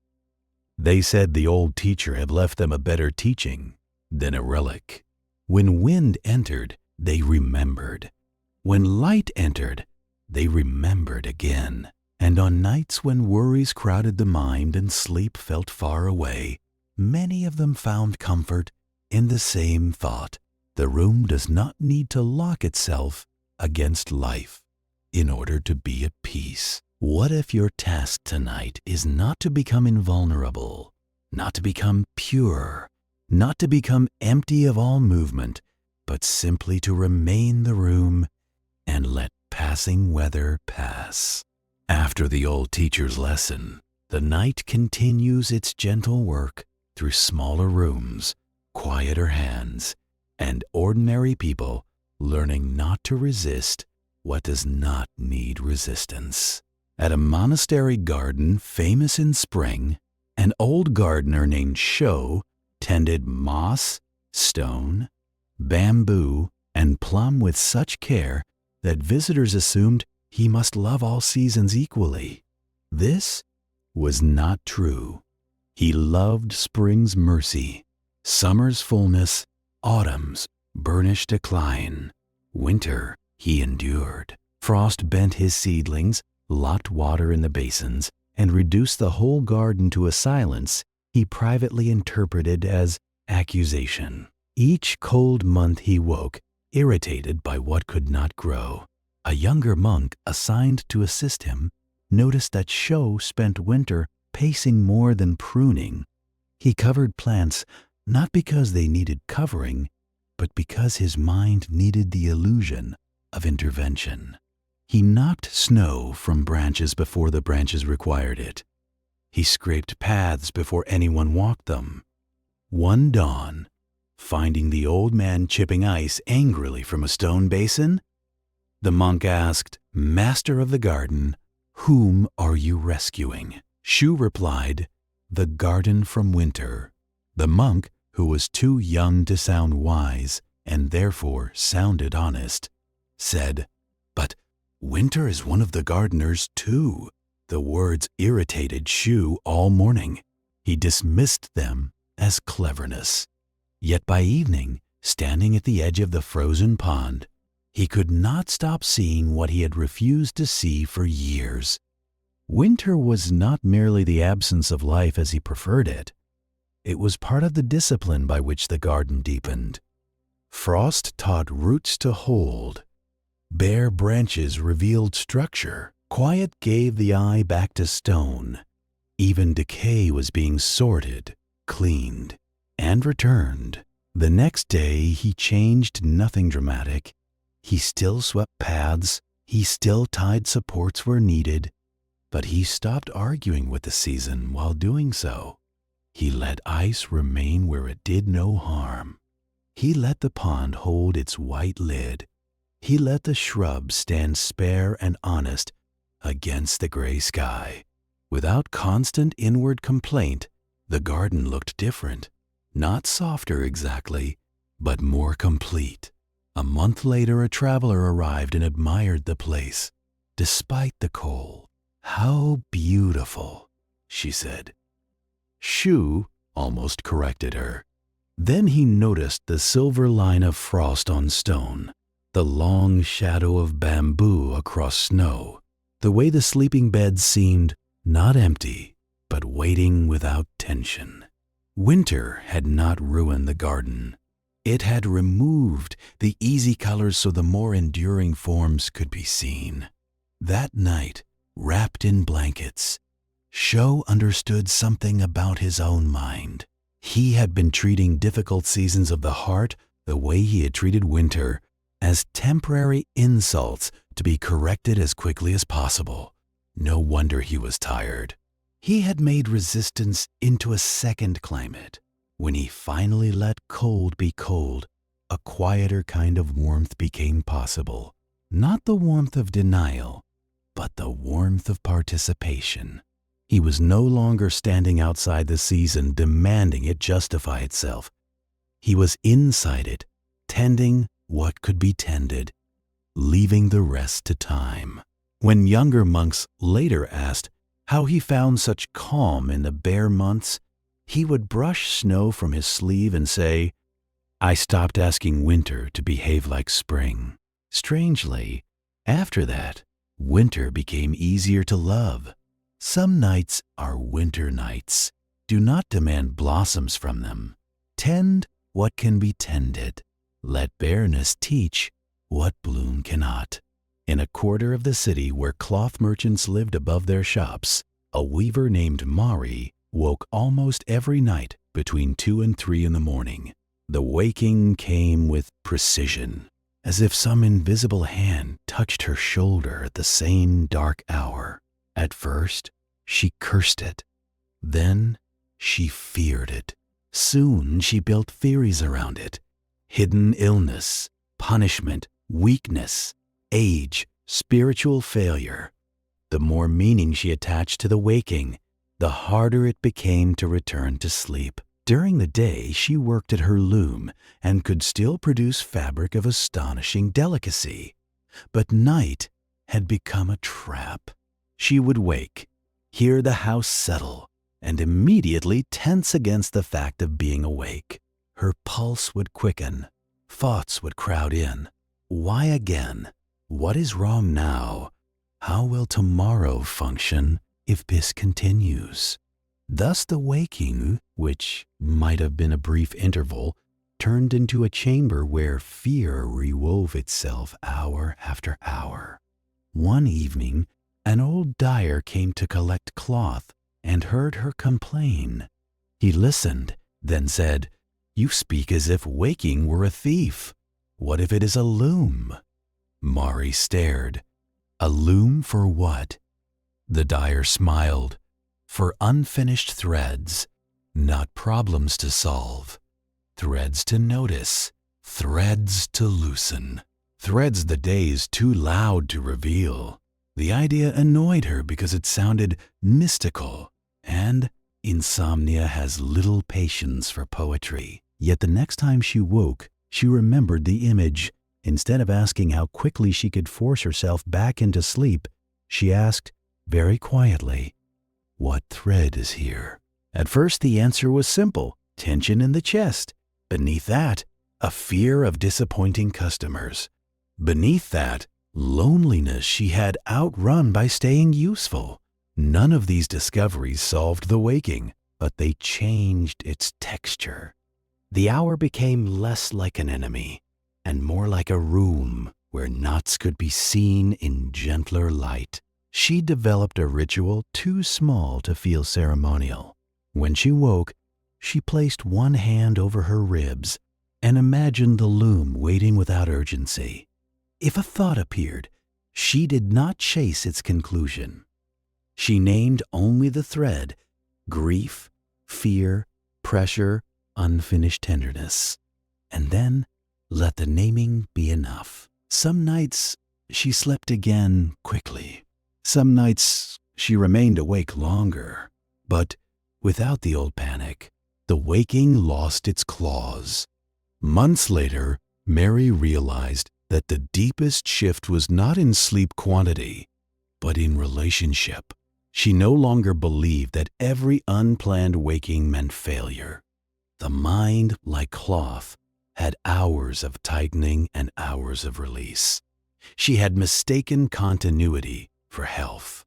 They said the old teacher had left them a better teaching than a relic. When wind entered, they remembered. When light entered, they remembered again. And on nights when worries crowded the mind and sleep felt far away, many of them found comfort in the same thought. The room does not need to lock itself against life in order to be at peace. What if your task tonight is not to become invulnerable, not to become pure, not to become empty of all movement, but simply to remain the room and let passing weather pass? After the old teacher's lesson, the night continues its gentle work through smaller rooms, quieter hands, and ordinary people learning not to resist what does not need resistance. At a monastery garden famous in spring, an old gardener named Sho tended moss, stone, bamboo, and plum with such care that visitors assumed he must love all seasons equally. This was not true. He loved spring's mercy, summer's fullness, autumn's burnished decline. Winter he endured. Frost bent his seedlings, locked water in the basins, and reduced the whole garden to a silence he privately interpreted as accusation. Each cold month he woke, irritated by what could not grow. A younger monk assigned to assist him noticed that Sho spent winter pacing more than pruning. He covered plants not because they needed covering, but because his mind needed the illusion of intervention. He knocked snow from branches before the branches required it. He scraped paths before anyone walked them. One dawn, finding the old man chipping ice angrily from a stone basin, the monk asked, "Master of the garden, whom are you rescuing?" Shu replied, "The garden from winter." The monk, who was too young to sound wise and therefore sounded honest, said, "But winter is one of the gardeners too." The words irritated Shu all morning. He dismissed them as cleverness. Yet by evening, standing at the edge of the frozen pond, he could not stop seeing what he had refused to see for years. Winter was not merely the absence of life as he preferred it. It was part of the discipline by which the garden deepened. Frost taught roots to hold. Bare branches revealed structure. Quiet gave the eye back to stone. Even decay was being sorted, cleaned, and returned. The next day he changed nothing dramatic. He still swept paths, he still tied supports where needed, but he stopped arguing with the season while doing so. He let ice remain where it did no harm. He let the pond hold its white lid. He let the shrubs stand spare and honest against the gray sky. Without constant inward complaint, the garden looked different. Not softer exactly, but more complete. A month later, a traveler arrived and admired the place, despite the cold. "How beautiful," she said. Shu almost corrected her. Then he noticed the silver line of frost on stone, the long shadow of bamboo across snow, the way the sleeping bed seemed not empty, but waiting without tension. Winter had not ruined the garden. It had removed the easy colors so the more enduring forms could be seen. That night, wrapped in blankets, Sho understood something about his own mind. He had been treating difficult seasons of the heart the way he had treated winter, as temporary insults to be corrected as quickly as possible. No wonder he was tired. He had made resistance into a second climate. When he finally let cold be cold, a quieter kind of warmth became possible. Not the warmth of denial, but the warmth of participation. He was no longer standing outside the season demanding it justify itself. He was inside it, tending what could be tended, leaving the rest to time. When younger monks later asked how he found such calm in the bare months, he would brush snow from his sleeve and say, "I stopped asking winter to behave like spring." Strangely, after that, winter became easier to love. Some nights are winter nights. Do not demand blossoms from them. Tend what can be tended. Let bareness teach what bloom cannot. In a quarter of the city where cloth merchants lived above their shops, a weaver named Mari woke almost every night between 2 and 3 in the morning. The waking came with precision, as if some invisible hand touched her shoulder at the same dark hour. At first, she cursed it. Then, she feared it. Soon, she built theories around it. Hidden illness, punishment, weakness, age, spiritual failure. The more meaning she attached to the waking, the harder it became to return to sleep. During the day, she worked at her loom and could still produce fabric of astonishing delicacy. But night had become a trap. She would wake, hear the house settle, and immediately tense against the fact of being awake. Her pulse would quicken. Thoughts would crowd in. Why again? What is wrong now? How will tomorrow function if this continues? Thus the waking, which might have been a brief interval, turned into a chamber where fear rewove itself hour after hour. One evening, an old dyer came to collect cloth and heard her complain. He listened, then said, "You speak as if waking were a thief. What if it is a loom?" Mari stared. "A loom for what?" The dyer smiled. "For unfinished threads, not problems to solve. Threads to notice, threads to loosen. Threads the day is too loud to reveal." The idea annoyed her because it sounded mystical, and insomnia has little patience for poetry. Yet the next time she woke, she remembered the image. Instead of asking how quickly she could force herself back into sleep, she asked, very quietly, "What thread is here?" At first the answer was simple: tension in the chest. Beneath that, a fear of disappointing customers. Beneath that, loneliness she had outrun by staying useful. None of these discoveries solved the waking, but they changed its texture. The hour became less like an enemy, and more like a room where knots could be seen in gentler light. She developed a ritual too small to feel ceremonial. When she woke, she placed one hand over her ribs and imagined the loom waiting without urgency. If a thought appeared, she did not chase its conclusion. She named only the thread: grief, fear, pressure, unfinished tenderness. And then let the naming be enough. Some nights she slept again quickly. Some nights she remained awake longer. But without the old panic, the waking lost its claws. Months later, Mary realized that the deepest shift was not in sleep quantity, but in relationship. She no longer believed that every unplanned waking meant failure. The mind, like cloth, had hours of tightening and hours of release. She had mistaken continuity for health.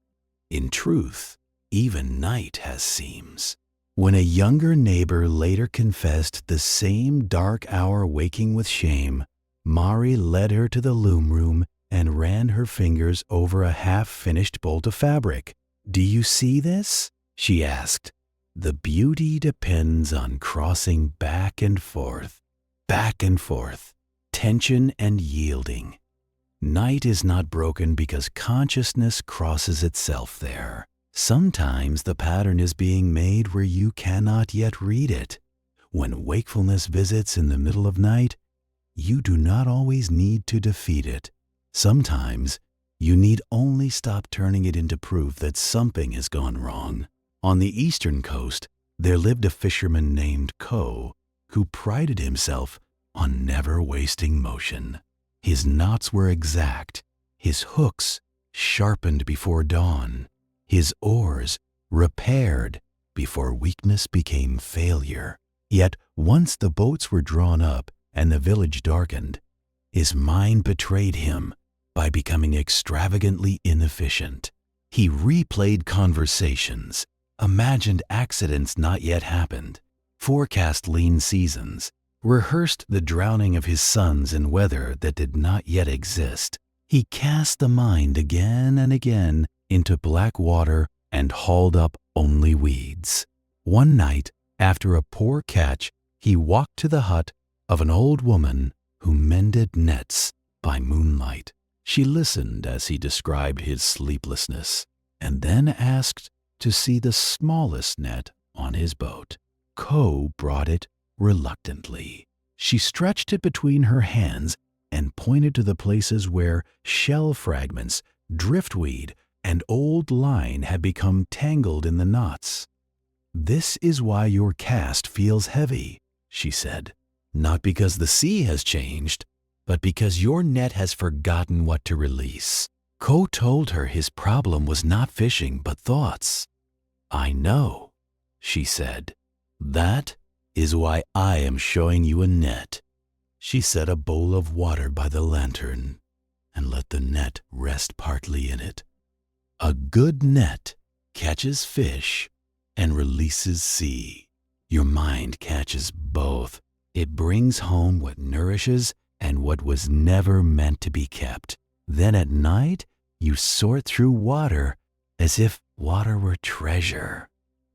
In truth, even night has seams. When a younger neighbor later confessed the same dark hour waking with shame, Mari led her to the loom room and ran her fingers over a half-finished bolt of fabric. "Do you see this?" she asked. "The beauty depends on crossing back and forth, tension and yielding. Night is not broken because consciousness crosses itself there. Sometimes the pattern is being made where you cannot yet read it. When wakefulness visits in the middle of night, you do not always need to defeat it. Sometimes you need only stop turning it into proof that something has gone wrong." On the eastern coast, there lived a fisherman named Ko, who prided himself on never wasting motion. His knots were exact, his hooks sharpened before dawn, his oars repaired before weakness became failure. Yet once the boats were drawn up and the village darkened, his mind betrayed him by becoming extravagantly inefficient. He replayed conversations, imagined accidents not yet happened, forecast lean seasons, rehearsed the drowning of his sons in weather that did not yet exist. He cast the mind again and again into black water and hauled up only weeds. One night, after a poor catch, he walked to the hut of an old woman who mended nets by moonlight. She listened as he described his sleeplessness, and then asked to see the smallest net on his boat. Ko brought it reluctantly. She stretched it between her hands and pointed to the places where shell fragments, driftweed, and old line had become tangled in the knots. "This is why your cast feels heavy," she said. "Not because the sea has changed, but because your net has forgotten what to release." Ko told her his problem was not fishing, but thoughts. "I know," she said. "That is why I am showing you a net." She set a bowl of water by the lantern and let the net rest partly in it. A good net catches fish and releases sea. Your mind catches both. It brings home what nourishes and what was never meant to be kept. Then at night, you sort through water as if water were treasure.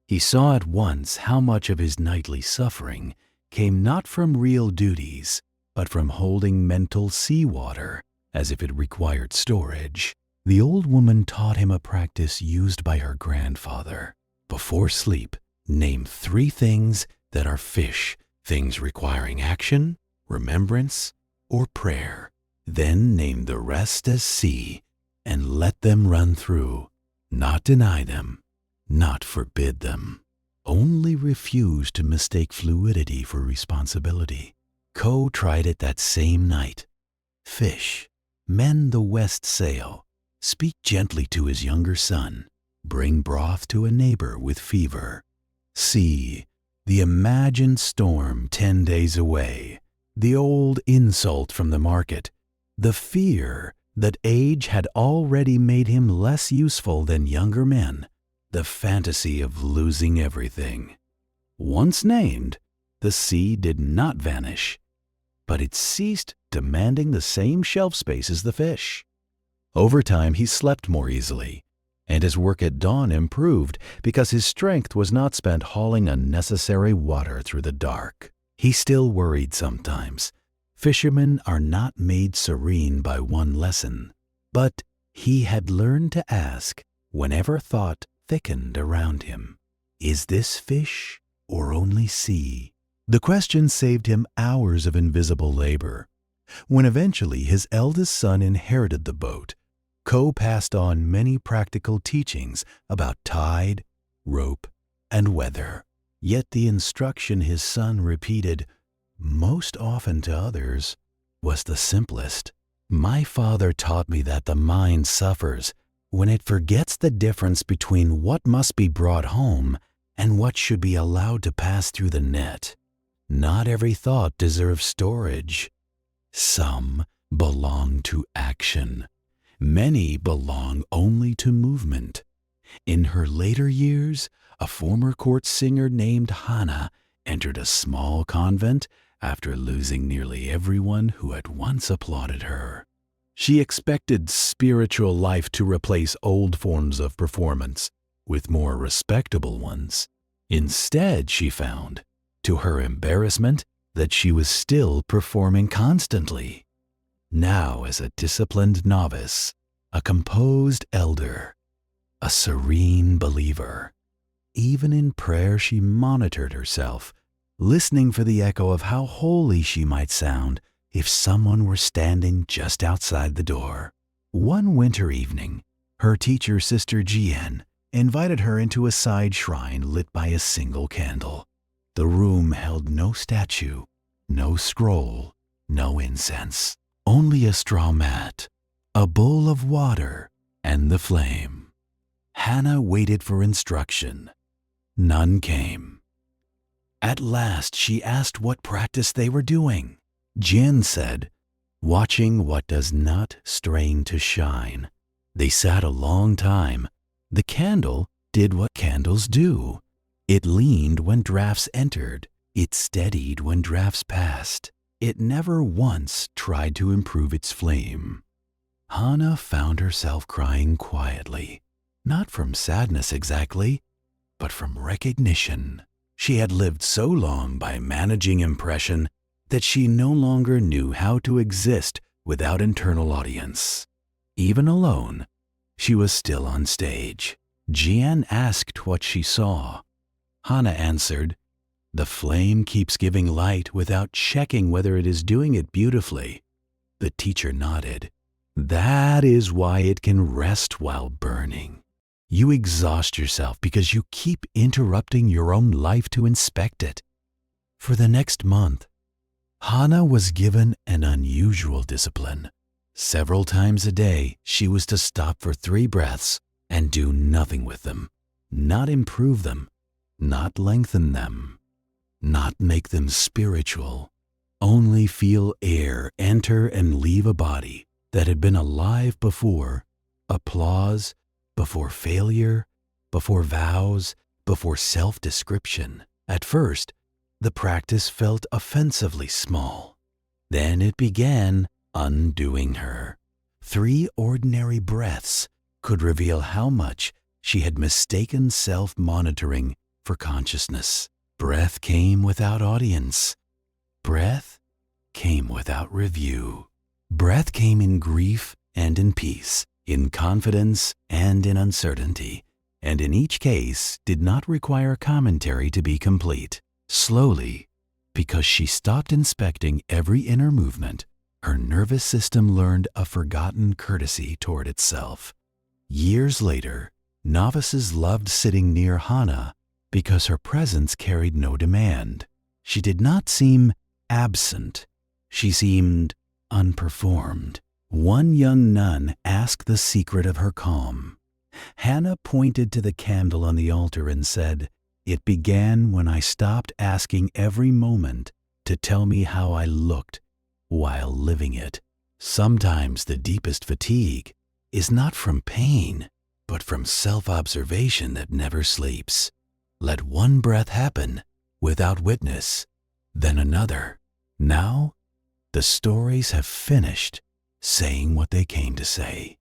He saw at once how much of his nightly suffering came not from real duties, but from holding mental seawater as if it required storage. The old woman taught him a practice used by her grandfather. Before sleep, name 3 things that are fish, things requiring action, remembrance, or prayer. Then name the rest as sea and let them run through. Not deny them, not forbid them. Only refuse to mistake fluidity for responsibility. Ko tried it that same night. Fish, mend the west sail. Speak gently to his younger son. Bring broth to a neighbor with fever. Sea, the imagined storm 10 days away. The old insult from the market. The fear that age had already made him less useful than younger men. The fantasy of losing everything. Once named, the sea did not vanish. but it ceased demanding the same shelf space as the fish. Over time, he slept more easily, and his work at dawn improved because his strength was not spent hauling unnecessary water through the dark. He still worried sometimes. Fishermen are not made serene by one lesson, but he had learned to ask, whenever thought thickened around him, "Is this fish or only sea?" The question saved him hours of invisible labor. When eventually his eldest son inherited the boat, Ko passed on many practical teachings about tide, rope, and weather. Yet the instruction his son repeated most often to others was the simplest. "My father taught me that the mind suffers when it forgets the difference between what must be brought home and what should be allowed to pass through the net. Not every thought deserves storage. Some belong to action. Many belong only to movement." In her later years, a former court singer named Hana entered a small convent after losing nearly everyone who had once applauded her. She expected spiritual life to replace old forms of performance with more respectable ones. Instead, she found, to her embarrassment, that she was still performing constantly. Now as a disciplined novice, a composed elder, a serene believer. Even in prayer she monitored herself, listening for the echo of how holy she might sound if someone were standing just outside the door. One winter evening, her teacher, Sister Jian, invited her into a side shrine lit by a single candle. The room held no statue, no scroll, no incense, only a straw mat, a bowl of water, and the flame. Hannah waited for instruction. None came. At last she asked what practice they were doing. Jian said, "Watching what does not strain to shine." They sat a long time. The candle did what candles do. It leaned when drafts entered. It steadied when drafts passed. It never once tried to improve its flame. Hannah found herself crying quietly, not from sadness exactly, but from recognition. She had lived so long by managing impression that she no longer knew how to exist without internal audience. Even alone, she was still on stage. Jian asked what she saw. Hannah answered, "The flame keeps giving light without checking whether it is doing it beautifully." The teacher nodded. "That is why it can rest while burning. You exhaust yourself because you keep interrupting your own life to inspect it." For the next month, Hannah was given an unusual discipline. Several times a day, she was to stop for 3 breaths and do nothing with them, not improve them, not lengthen them, not make them spiritual, only feel air enter and leave a body that had been alive before applause, before failure, before vows, before self-description. At first, the practice felt offensively small. Then it began undoing her. 3 ordinary breaths could reveal how much she had mistaken self-monitoring for consciousness. Breath came without audience. Breath came without review. Breath came in grief and in peace, in confidence and in uncertainty, and in each case did not require commentary to be complete. Slowly, because she stopped inspecting every inner movement, her nervous system learned a forgotten courtesy toward itself. Years later, novices loved sitting near Hannah because her presence carried no demand. She did not seem absent. She seemed unperformed. One young nun asked the secret of her calm. Hannah pointed to the candle on the altar and said, "It began when I stopped asking every moment to tell me how I looked while living it." Sometimes the deepest fatigue is not from pain, but from self-observation that never sleeps. Let one breath happen without witness, then another. Now, The stories have finished saying what they came to say.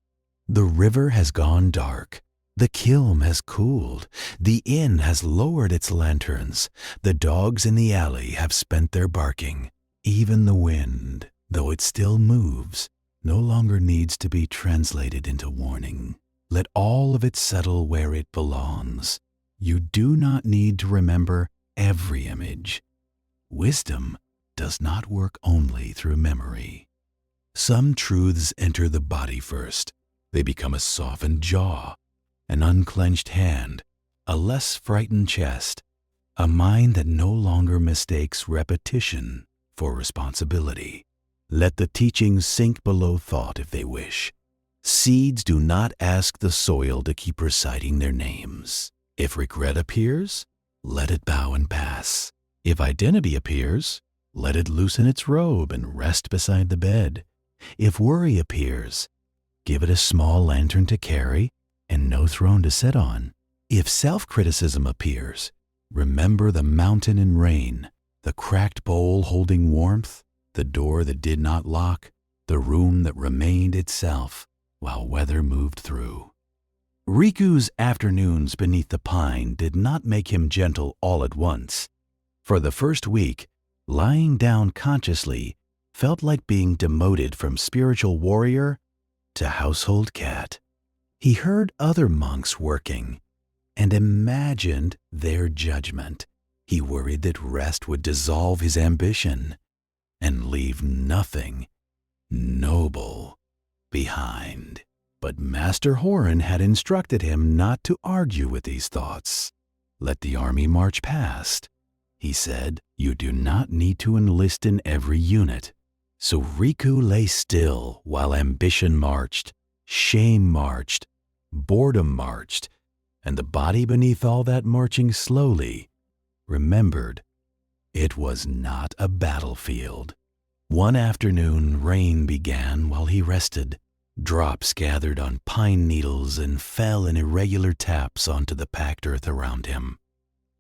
The river has gone dark. The kiln has cooled. The inn has lowered its lanterns. The dogs in the alley have spent their barking. Even the wind, though it still moves, no longer needs to be translated into warning. Let all of it settle where it belongs. You do not need to remember every image. Wisdom does not work only through memory. Some truths enter the body first. They become a softened jaw, an unclenched hand, a less frightened chest, a mind that no longer mistakes repetition for responsibility. Let the teachings sink below thought if they wish. Seeds do not ask the soil to keep reciting their names. If regret appears, let it bow and pass. If identity appears, let it loosen its robe and rest beside the bed. If worry appears, give it a small lantern to carry and no throne to sit on. If self-criticism appears, remember the mountain in rain, the cracked bowl holding warmth, the door that did not lock, the room that remained itself while weather moved through. Riku's afternoons beneath the pine did not make him gentle all at once. For the first week, lying down consciously felt like being demoted from spiritual warrior to household cat. He heard other monks working and imagined their judgment. He worried that rest would dissolve his ambition and leave nothing noble behind. But Master Horan had instructed him not to argue with these thoughts. Let the army march past. He said, you do not need to enlist in every unit. So Riku lay still while ambition marched, shame marched, boredom marched, and the body beneath all that marching slowly remembered it was not a battlefield. One afternoon, rain began while he rested. Drops gathered on pine needles and fell in irregular taps onto the packed earth around him.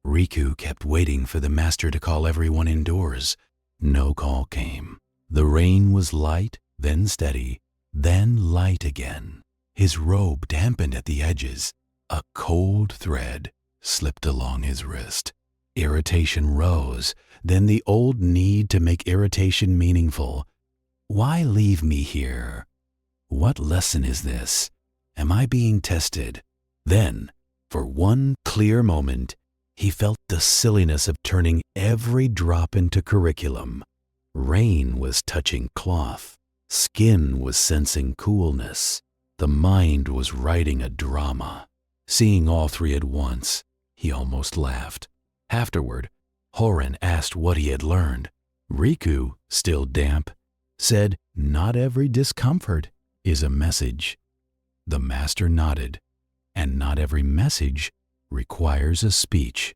Riku kept waiting for the master to call everyone indoors. No call came. The rain was light, then steady, then light again. His robe dampened at the edges. A cold thread slipped along his wrist. Irritation rose, then the old need to make irritation meaningful. Why leave me here? What lesson is this? Am I being tested? Then, for one clear moment, he felt the silliness of turning every drop into curriculum. Rain was touching cloth. Skin was sensing coolness. The mind was writing a drama. Seeing all three at once, he almost laughed. Afterward, Horan asked what he had learned. Riku, still damp, said, "Not every discomfort is a message." The master nodded, and not every message requires a speech.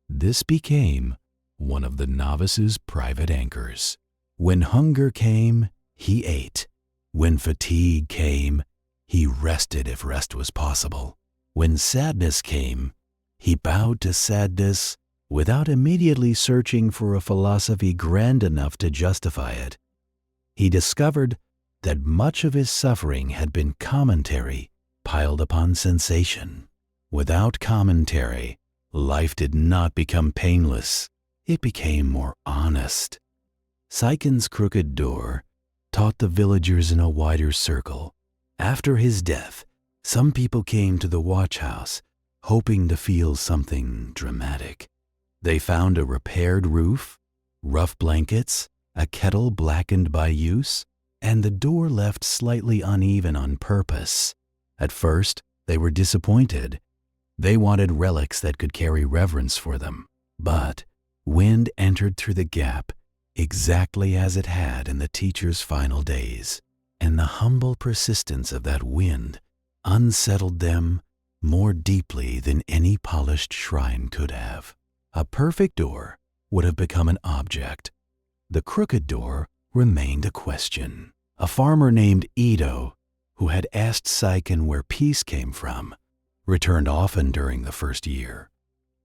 This became one of the novice's private anchors. When hunger came, he ate. When fatigue came, he rested if rest was possible. When sadness came, he bowed to sadness without immediately searching for a philosophy grand enough to justify it. He discovered that much of his suffering had been commentary piled upon sensation. Without commentary, life did not become painless. It became more honest. Seiken's crooked door taught the villagers in a wider circle. After his death, some people came to the watch house, hoping to feel something dramatic. They found a repaired roof, rough blankets, a kettle blackened by use, and the door left slightly uneven on purpose. At first, they were disappointed. They wanted relics that could carry reverence for them. But wind entered through the gap exactly as it had in the teacher's final days, and the humble persistence of that wind unsettled them more deeply than any polished shrine could have. A perfect door would have become an object. The crooked door remained a question. A farmer named Ito, who had asked Seiken where peace came from, returned often during the first year.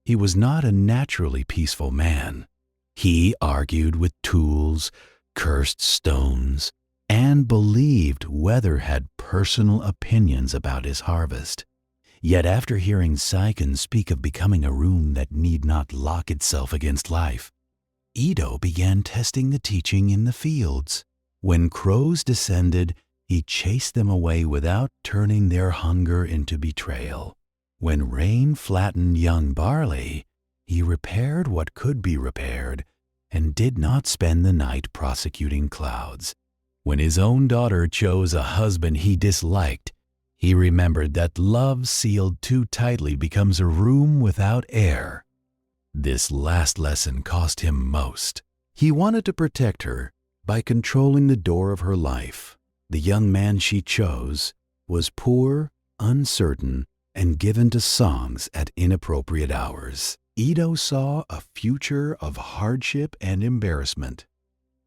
He was not a naturally peaceful man. He argued with tools, cursed stones, and believed weather had personal opinions about his harvest. Yet after hearing Saiken speak of becoming a room that need not lock itself against life, Ito began testing the teaching in the fields. When crows descended, he chased them away without turning their hunger into betrayal. When rain flattened young barley, he repaired what could be repaired and did not spend the night prosecuting clouds. When his own daughter chose a husband he disliked, he remembered that love sealed too tightly becomes a room without air. This last lesson cost him most. He wanted to protect her by controlling the door of her life. The young man she chose was poor, uncertain, and given to songs at inappropriate hours. Ito saw a future of hardship and embarrassment.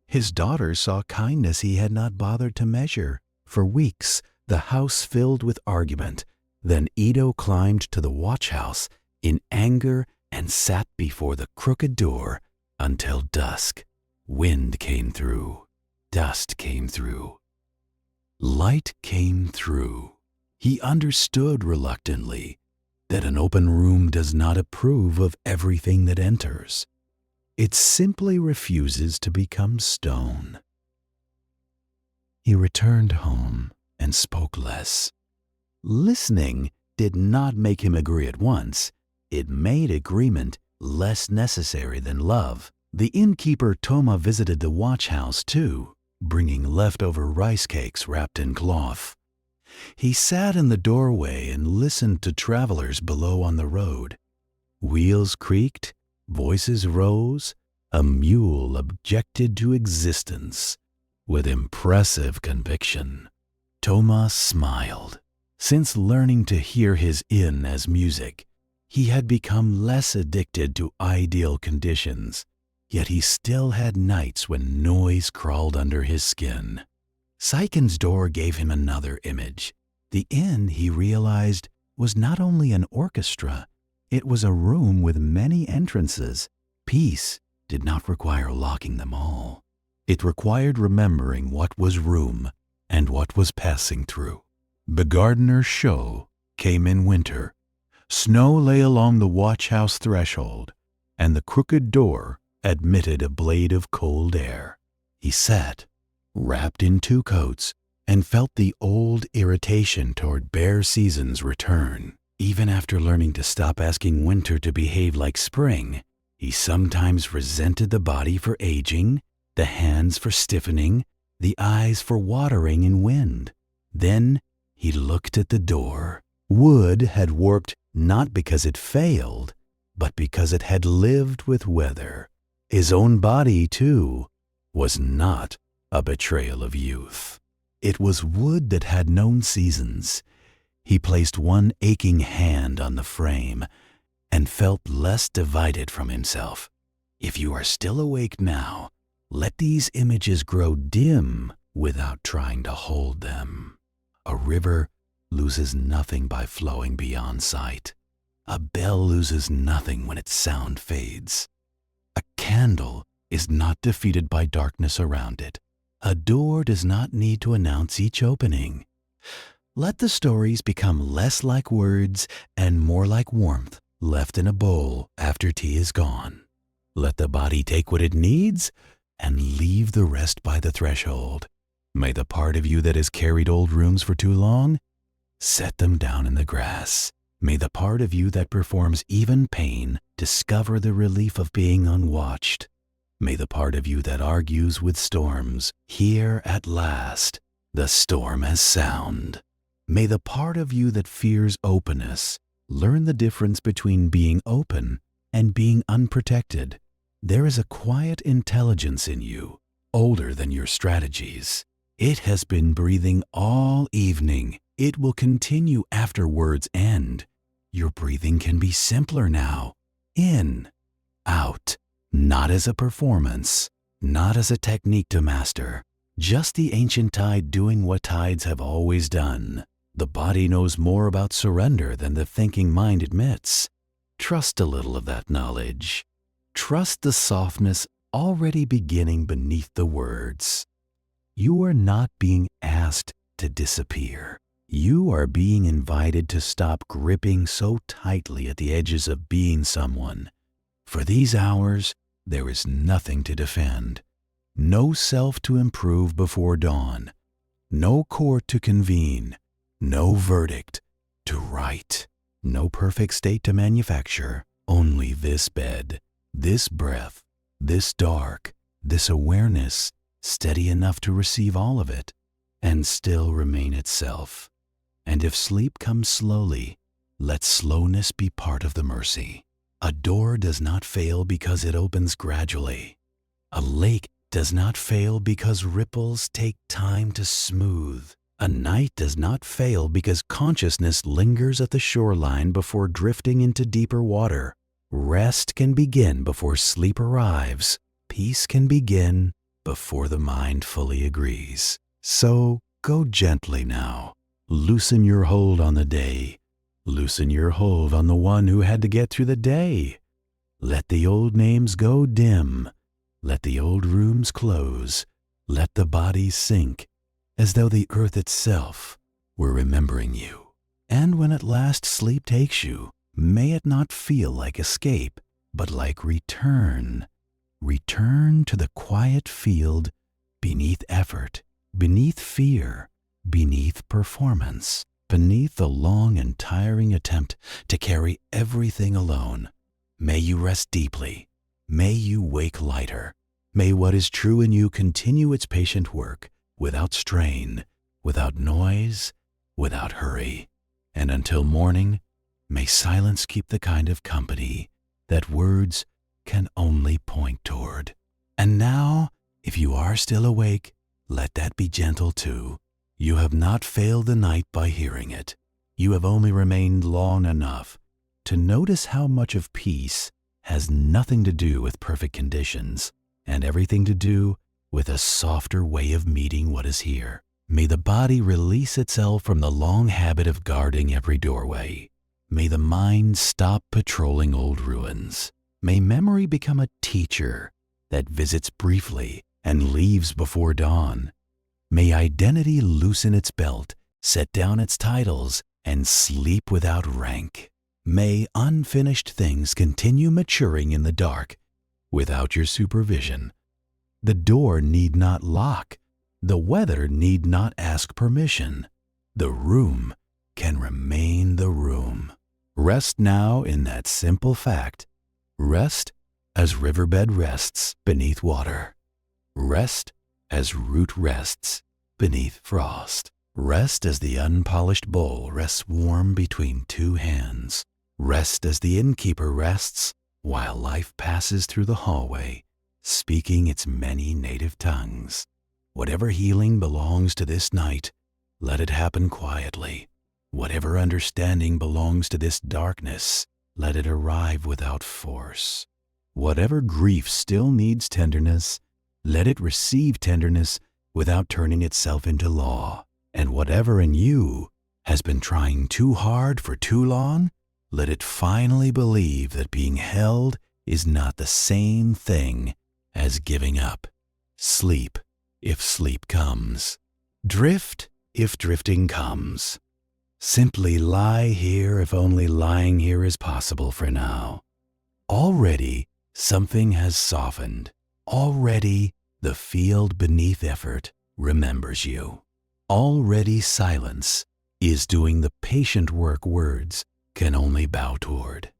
His daughter saw kindness he had not bothered to measure. For weeks, the house filled with argument. Then Ito climbed to the watch house in anger and sat before the crooked door until dusk. Wind came through. Dust came through. Light came through. He understood reluctantly that an open room does not approve of everything that enters. It simply refuses to become stone. He returned home and spoke less. Listening did not make him agree at once. It made agreement less necessary than love. The innkeeper Toma visited the watch house too, bringing leftover rice cakes wrapped in cloth. He sat in the doorway and listened to travelers below on the road. Wheels creaked, voices rose. A mule objected to existence with impressive conviction. Toma smiled. Since learning to hear his inn as music, he had become less addicted to ideal conditions, yet he still had nights when noise crawled under his skin. Saiken's door gave him another image. The inn, he realized, was not only an orchestra, it was a room with many entrances. Peace did not require locking them all. It required remembering what was room and what was passing through. The gardener's show came in winter. Snow lay along the watch house threshold, and the crooked door admitted a blade of cold air. He sat, wrapped in two coats, and felt the old irritation toward bare seasons return. Even after learning to stop asking winter to behave like spring, he sometimes resented the body for aging, the hands for stiffening, the eyes for watering in wind. Then he looked at the door. Wood had warped not because it failed, but because it had lived with weather. His own body, too, was not a betrayal of youth. It was wood that had known seasons. He placed one aching hand on the frame and felt less divided from himself. If you are still awake now, let these images grow dim without trying to hold them. A river loses nothing by flowing beyond sight. A bell loses nothing when its sound fades. A candle is not defeated by darkness around it. A door does not need to announce each opening. Let the stories become less like words and more like warmth left in a bowl after tea is gone. Let the body take what it needs and leave the rest by the threshold. May the part of you that has carried old rooms for too long, set them down in the grass. May the part of you that performs even pain discover the relief of being unwatched. May the part of you that argues with storms hear at last the storm as sound. May the part of you that fears openness learn the difference between being open and being unprotected. There is a quiet intelligence in you, older than your strategies. It has been breathing all evening. It will continue after words end. Your breathing can be simpler now. In, out, not as a performance, not as a technique to master, just the ancient tide doing what tides have always done. The body knows more about surrender than the thinking mind admits. Trust a little of that knowledge. Trust the softness already beginning beneath the words. You are not being asked to disappear. You are being invited to stop gripping so tightly at the edges of being someone. For these hours, there is nothing to defend, no self to improve before dawn, no court to convene, no verdict to write, no perfect state to manufacture, only this bed, this breath, this dark, this awareness, steady enough to receive all of it, and still remain itself. And if sleep comes slowly, let slowness be part of the mercy. A door does not fail because it opens gradually. A lake does not fail because ripples take time to smooth. A night does not fail because consciousness lingers at the shoreline before drifting into deeper water. Rest can begin before sleep arrives. Peace can begin before the mind fully agrees. So go gently now. Loosen your hold on the day. Loosen your hold on the one who had to get through the day. Let the old names go dim. Let the old rooms close. Let the body sink, as though the earth itself were remembering you. And when at last sleep takes you, may it not feel like escape, but like return. Return to the quiet field beneath effort, beneath fear, beneath performance, beneath the long and tiring attempt to carry everything alone. May you rest deeply. May you wake lighter. May what is true in you continue its patient work, without strain, without noise, without hurry. And until morning, may silence keep the kind of company that words can only point toward. And now, if you are still awake, let that be gentle too. You have not failed the night by hearing it. You have only remained long enough to notice how much of peace has nothing to do with perfect conditions and everything to do with a softer way of meeting what is here. May the body release itself from the long habit of guarding every doorway. May the mind stop patrolling old ruins. May memory become a teacher that visits briefly and leaves before dawn. May identity loosen its belt, set down its titles, and sleep without rank. May unfinished things continue maturing in the dark without your supervision. The door need not lock. The weather need not ask permission. The room can remain the room. Rest now in that simple fact. Rest as riverbed rests beneath water. Rest as root rests beneath frost. Rest as the unpolished bowl rests warm between two hands. Rest as the innkeeper rests while life passes through the hallway, speaking its many native tongues. Whatever healing belongs to this night, let it happen quietly. Whatever understanding belongs to this darkness, let it arrive without force. Whatever grief still needs tenderness, let it receive tenderness without turning itself into law. And whatever in you has been trying too hard for too long, let it finally believe that being held is not the same thing as giving up. Sleep if sleep comes. Drift if drifting comes. Simply lie here if only lying here is possible for now. Already something has softened. Already the field beneath effort remembers you. Already silence is doing the patient work words can only bow toward.